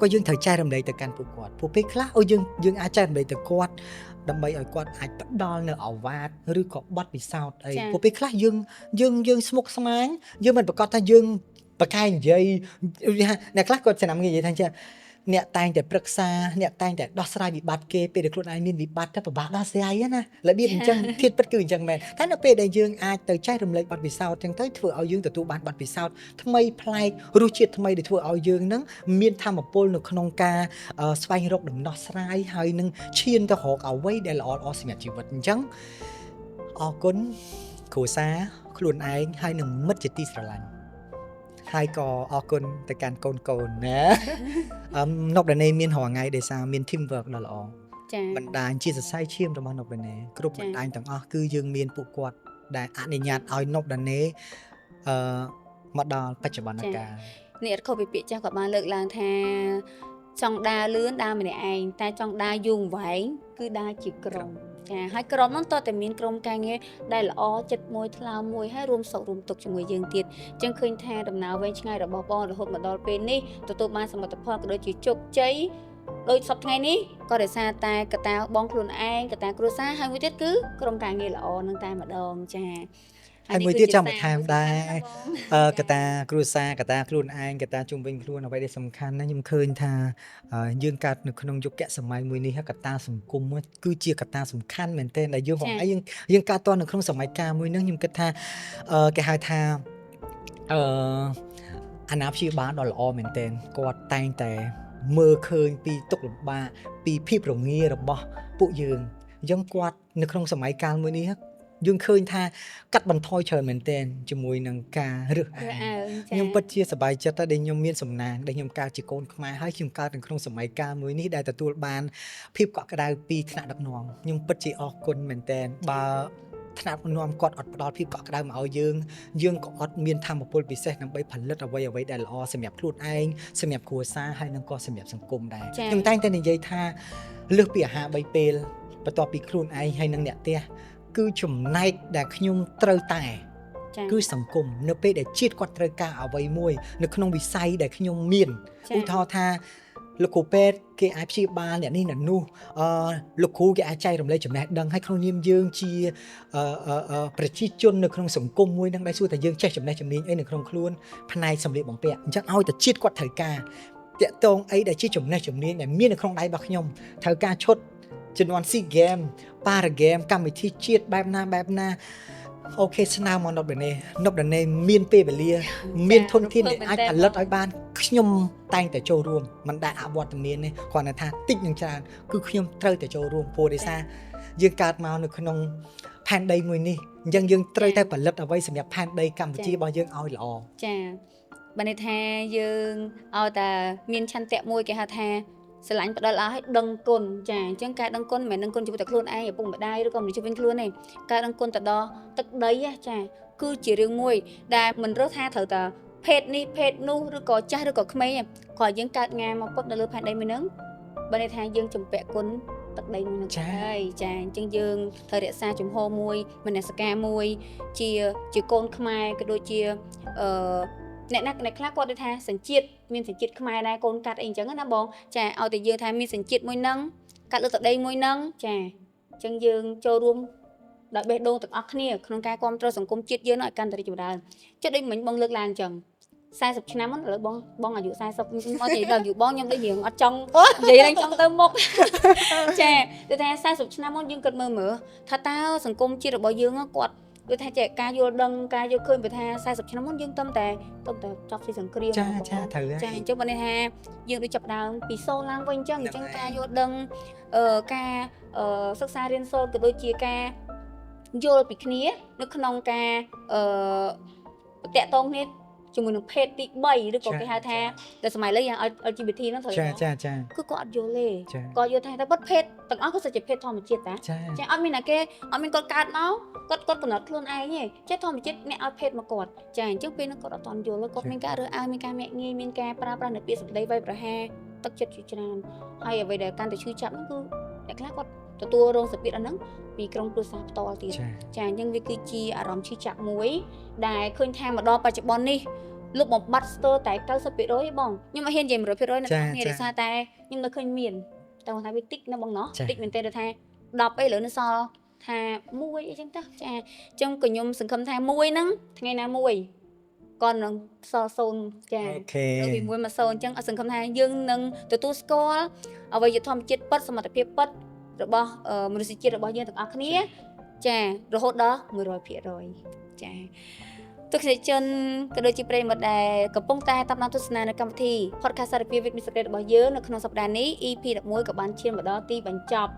ក៏យើងត្រូវចែករំលែកទៅកាន់ពួកគាត់ពួកពេលខ្លះយើងអាចចែករំលែកទៅគាត់ដើម្បីឲ្យគាត់អាចផ្ដល់នៅអាវ៉ាតឬក៏បទពិសោធន៍អីពួកពេលខ្លះយើងស្មុគស្មាញយើងមិនប្រកាសថាយើងប្រកែកនិយាយអ្នកខ្លះគាត់ចំណាំនិយាយថាអ្នកតែងតែប្រឹក្សាអ្នកតែងតែដោះស្រាយវិបត្តិគេពេលដែលខ្លួនឯងមានវិបត្តិតែពិបាកដោះស្រាយណារបៀបអញ្ចឹងធៀបពិតគឺអញ្ចឹងមែនតែនៅពេលដែលយើងអាចទៅចែករំលែកបទពិសោធន៍អញ្ចឹងទៅធ្វើឲ្យយើងទទួលបានបទពិសោធន៍ថ្មីប្លែករសជាតិថ្មីដែលធ្វើឲ្យយើងនឹងមានថាមពលនៅក្នុងការស្វែងរកដំណោះស្រាយហើយនឹងឈានទៅរកអ្វីដែលល្អៗសម្រាប់ជីវិតអញ្ចឹងអរគុណគ្រួសារខ្លួនឯងហើយនឹងមិត្តជាទីស្រឡាញ់ហើយក៏អរគុណទៅកាន់កូនណានុកដានេមានរាល់ថ្ងៃដែលសារមាន teamwork ដ៏ល្អចា៎បណ្ដាញជាសរសៃឈាមរបស់នុកដានេគ្រប់បណ្ដាញទាំងអស់គឺយើងមានពួកគាត់ដែលអនុញ្ញាតឲ្យនុកដានេមកដល់បច្ចុប្បន្នកាលនេះអត់ខុសពីពាក្យចាស់ក៏បានលើកឡើងថាចង់ដើរលឿនដើរម្នាក់ឯងតែចង់ដើរយូរវែងគឺដើរជាក្រុមចាហើយក្រុមហ្នឹងតើតែមានក្រុមការងារដែលល្អចិត្តមួយថ្លើមមួយហើយរួមសុខរួមទុក្ខជាមួយយើងទៀតអញ្ចឹងឃើញថាដំណើរវែងឆ្ងាយរបស់បងរហូតមកដល់ពេលនេះទទួលបានសមិទ្ធផលក៏ដូចជាជោគជ័យដោយសពថ្ងៃនេះក៏ដោយសារតែកត្តាបងខ្លួនឯងកត្តាគ្រួសារហើយមួយទៀតគឺក្រុមការងារល្អនឹងតែម្ដងចាហើយមួយទៀតចង់បន្ថែមដែរកតាគ្រួសារកតាខ្លួនឯងកតាជុំវិញខ្លួនអ្វីដែលសំខាន់ណាខ្ញុំឃើញថាយើងកើតនៅក្នុងយុគសម័យមួយនេះកតាសង្គមគឺជាកតាសំខាន់មែនទែនដែលយើងកើតតនៅក្នុងសម័យកាលមួយនេះខ្ញុំគិតថាគេហៅថាអាណាព្យាបាលដ៏ល្អមែនទែនគាត់តែងតែមើលឃើញពីទុក្ខលំបាកពីភាពរងារបស់ពួកយើងអញ្ចឹងគាត់នៅក្នុងសម័យកាលមួយនេះយើងឃើញថាកាត់បន្ថយច្រើនមែនទែនជាមួយនឹងការរើសអើងខ្ញុំពិតជាសប្បាយចិត្តដែលខ្ញុំមានសំណាងដែលខ្ញុំកើតជាកូនខ្មែរហើយខ្ញុំកើតនៅក្នុងសម័យកាលមួយនេះដែលទទួលបានភាពកក់ក្ដៅពីថ្នាក់ដឹកនាំខ្ញុំពិតជាអរគុណមែនទែនបើថ្នាក់ដឹកនាំគាត់អត់ផ្ដល់ភាពកក់ក្ដៅមកឲ្យយើងក៏អត់មានធម៌ពលពិសេសដើម្បីផលិតអ្វីដែលល្អសម្រាប់ខ្លួនឯងសម្រាប់គ្រួសារហើយនឹងក៏សម្រាប់សង្គមដែរខ្ញុំតែងតែនិយាយថាលើសពីអាហារ3ពេលបន្ទាប់ពីខ្លួនឯងហើយនឹងអ្នកផ្ទះគឺចំណែកដែលខ្ញុំត្រូវតែគឺសង្គមនៅពេលដែលជាតិគាត់ត្រូវការអ្វីមួយនៅក្នុងវិស័យដែលខ្ញុំមានឧទាហរណ៍ថាលោកគ្រូពេទ្យគេអាចព្យាបាលអ្នកនេះអ្នកនោះលោកគ្រូគេអាចចែករំលែកចំណេះដឹងហើយក្នុងនាមយើងជាប្រជាជននៅក្នុងសង្គមមួយនឹងដែលសួរថាយើងចេះចំណេះជំនាញអីនៅក្នុងខ្លួនផ្នែកសម្លៀកបំពាក់អញ្ចឹងឲ្យតែជាតិគាត់ត្រូវការតាក់ទងអីដែលជាចំណេះជំនាញដែលមាននៅក្នុងដៃរបស់ខ្ញុំត្រូវការឈុតជំនាន់ SEA Games Para Games កម្មវិធីជាតិបែបណាអូខេស្នើមកនុកដានេមានពេលវេលាមានធនធានដែលអាចផលិតឲ្យបានខ្ញុំតែងតែចូលរួមមិនដែលអវត្តមានទេគ្រាន់តែថាតិចនឹងច្រើនគឺខ្ញុំត្រូវតែចូលរួមព្រោះដោយសារយើងកើតមកនៅក្នុងផែនដីមួយនេះអញ្ចឹងយើងត្រូវតែផលិតអ្វីសម្រាប់ផែនដីកម្ពុជារបស់យើងឲ្យល្អចាបើន័យថាយើងឲ្យតែមានឆន្ទៈមួយគេហៅថាស្រឡាញ់ផ្ដាល់ឲ្យដឹងគុណចាអញ្ចឹងការដឹងគុណមិនមែនដឹងគុណជាមួយតែខ្លួនឯងឪពុកម្ដាយឬក៏មនុស្សជុំវិញខ្លួនទេការដឹងគុណទៅដល់ទឹកដីចាគឺជារឿងមួយដែលមិនរើសថាត្រូវតែភេទនេះភេទនោះឬក៏ចាស់ឬក៏ក្មេងគ្រាន់យើងកើតងាមកពុតនៅលើផែនដីមួយហ្នឹងបើន័យថាយើងចំពាក់គុណទឹកដីមួយហ្នឹងហើយចាអញ្ចឹងយើងត្រូវរក្សាជំហរមួយមនសិការមួយជាកូនខ្មែរក៏ដូចជាអ្នកខ្លះគាត់ដូចថាសញ្ជាតិមានសញ្ជាតិខ្មែរដែរកូនកាត់អីអញ្ចឹងណាបងចាឲ្យតែយើងថាមានសញ្ជាតិមួយហ្នឹងកាត់លើទឹកដីមួយហ្នឹងចាអញ្ចឹងយើងចូលរួមដោយបេះដូងទាំងអស់គ្នាក្នុងការគ្រប់គ្រងសង្គមជាតិយើងឲ្យកាន់តែរីកចម្រើនចុះដូចមិញបងលើកឡើងអញ្ចឹង40ឆ្នាំហ្នឹងឥឡូវបងអាយុ40មកនិយាយដល់អាយុបងខ្ញុំដូចរៀងអត់ចង់និយាយឡើងចង់ទៅមុខចាតែថា40ឆ្នាំមកយើងគិតមើលថាតើសង្គមជាតិរបស់យើងគាត់ ដូចថាចេះការយល់ដឹងការយល់ឃើញបើថា40ឆ្នាំមុនយើងទៅតែចប់ពីសង្គ្រាម ចាត្រូវហើយ ចាអញ្ចឹងបើនេះថាយើងដូចចាប់ដើមពីសូន្យឡើងវិញអញ្ចឹងការយល់ដឹងការសិក្សារៀនសូត្រក៏ដូចជាការយល់ពីគ្នានៅក្នុងការតាក់ទងគ្នាជាមួយនឹងភេទទី3ឬក៏គេហៅថាតែសម័យលើយ៉ាង LGBT ហ្នឹងត្រូវចាគឺគាត់អត់យល់ទេគាត់យល់ថាតែភេទទាំងអស់គឺសិតជាភេទធម្មជាតិតាចាអត់មានណាគេអត់មានគាត់កើតមកគាត់កំណត់ខ្លួនឯងទេចេះធម្មជាតិអ្នកឲ្យភេទមកគាត់ចាអញ្ចឹងពេលហ្នឹងគាត់អត់តន់យល់គាត់មានការរើសអើងមានការមាក់ងាយមានការប្រើប្រាស់នៅពាក្យសម្ដីវាយប្រហារទឹកចិត្តជាច្រើនហើយអ្វីដែលកាន់តែឈឺចាប់ហ្នឹងគឺអ្នកខ្លះគាត់ទទួលរងសម្ពាធអាហ្នឹងពីក្រុមគ្រួសារផ្ទាល់ទៀតចាអញ្ចឹងវាគឺជាអារម្មណ៍ឈឺចាប់មួយដែលឃើញថាមកដល់បច្ចុប្បន្ននេះលុបបំបត្តិស្ទើរតែ 90% ទេបងខ្ញុំអត់ហ៊ាននិយាយ 100% នៅក្នុងនេះដោយសារតែខ្ញុំនៅឃើញមានតែគាត់ថាវាតិចណាបងណោះតិចមែនទេថា10អីលើនៅសល់ថា1អីចឹងទៅចាអញ្ចឹងក៏ខ្ញុំសង្ឃឹមថា1ហ្នឹងថ្ងៃណាមួយcòn សល់0ចាអូខេពី1មក0អញ្ចឹងអត់សង្ឃឹមថាយើងនឹងទទួលស្គាល់អ្វីជាធម្មជាតិពិតសមត្ថភាពពិតរបស់មនុស្សជាតិរបស់យើងទាំងអស់គ្នាចារហូតដល់ 100% ចាទស្សនិកជនក៏ដូចជាប្រិយមិត្តដែលកំពុងតែតាមដានទស្សនានៅកម្មវិធី podcast សារពាក្យវិទ្យាសាស្ត្ររបស់យើងនៅក្នុងសប្តាហ៍នេះ EP 11ក៏បានឈានមកដល់ទីបញ្ចប់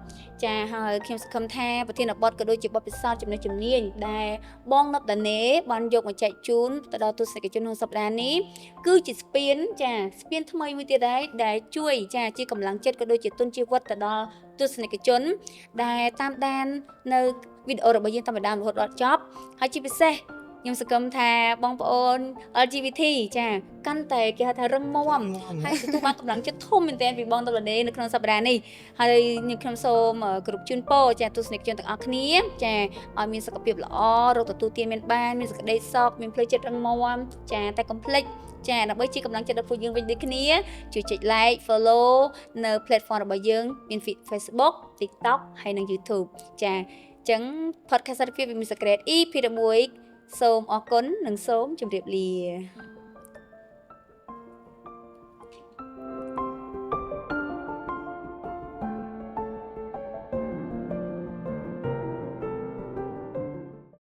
ចាហើយខ្ញុំសង្ឃឹមថាប្រធានបទក៏ដូចជាបទពិសោធន៍ចំណេះជំនាញដែលបងណប់ដាណេបានយកមកចែកជូនទៅដល់ទស្សនិកជនក្នុងសប្តាហ៍នេះគឺជាស្ពានចាស្ពានថ្មីមួយទៀតដែលជួយចាជាកម្លាំងចិត្តក៏ដូចជាទុនជីវិតទៅដល់ទស្សនិកជនដែលតាមដាននៅវីដេអូរបស់យើងតាមដានរហូតដល់ចប់ហើយជាពិសេសខ្ញុំសង្ឃឹមថាបងប្អូន LGBT ចាកាន់តែគេហៅថារឹងមាំហើយទទួលបានកម្លាំងចិត្តធំមែនទែនពីបងតលនេនៅក្នុងសប្តាហ៍នេះហើយខ្ញុំសូមគ្រប់ជូនពរចាទស្សនិកជនទាំងអស់គ្នាចាឲ្យមានសុខភាពល្អរកទទួលទានមានបានមានសេចក្តីសុខមានផ្លូវចិត្តរឹងមាំចាតែកុំភ្លេចចាដើម្បីជាកម្លាំងចិត្តដល់ពួកយើងវិញដូចគ្នាជួយចុច like follow នៅ platform របស់យើងមាន Facebook TikTok ហើយនិង YouTube ចាអញ្ចឹង podcast សារភាពវិទ្យាសាស្ត្រ EP 11សូមអរគុណនិងសូមជម្រាបលា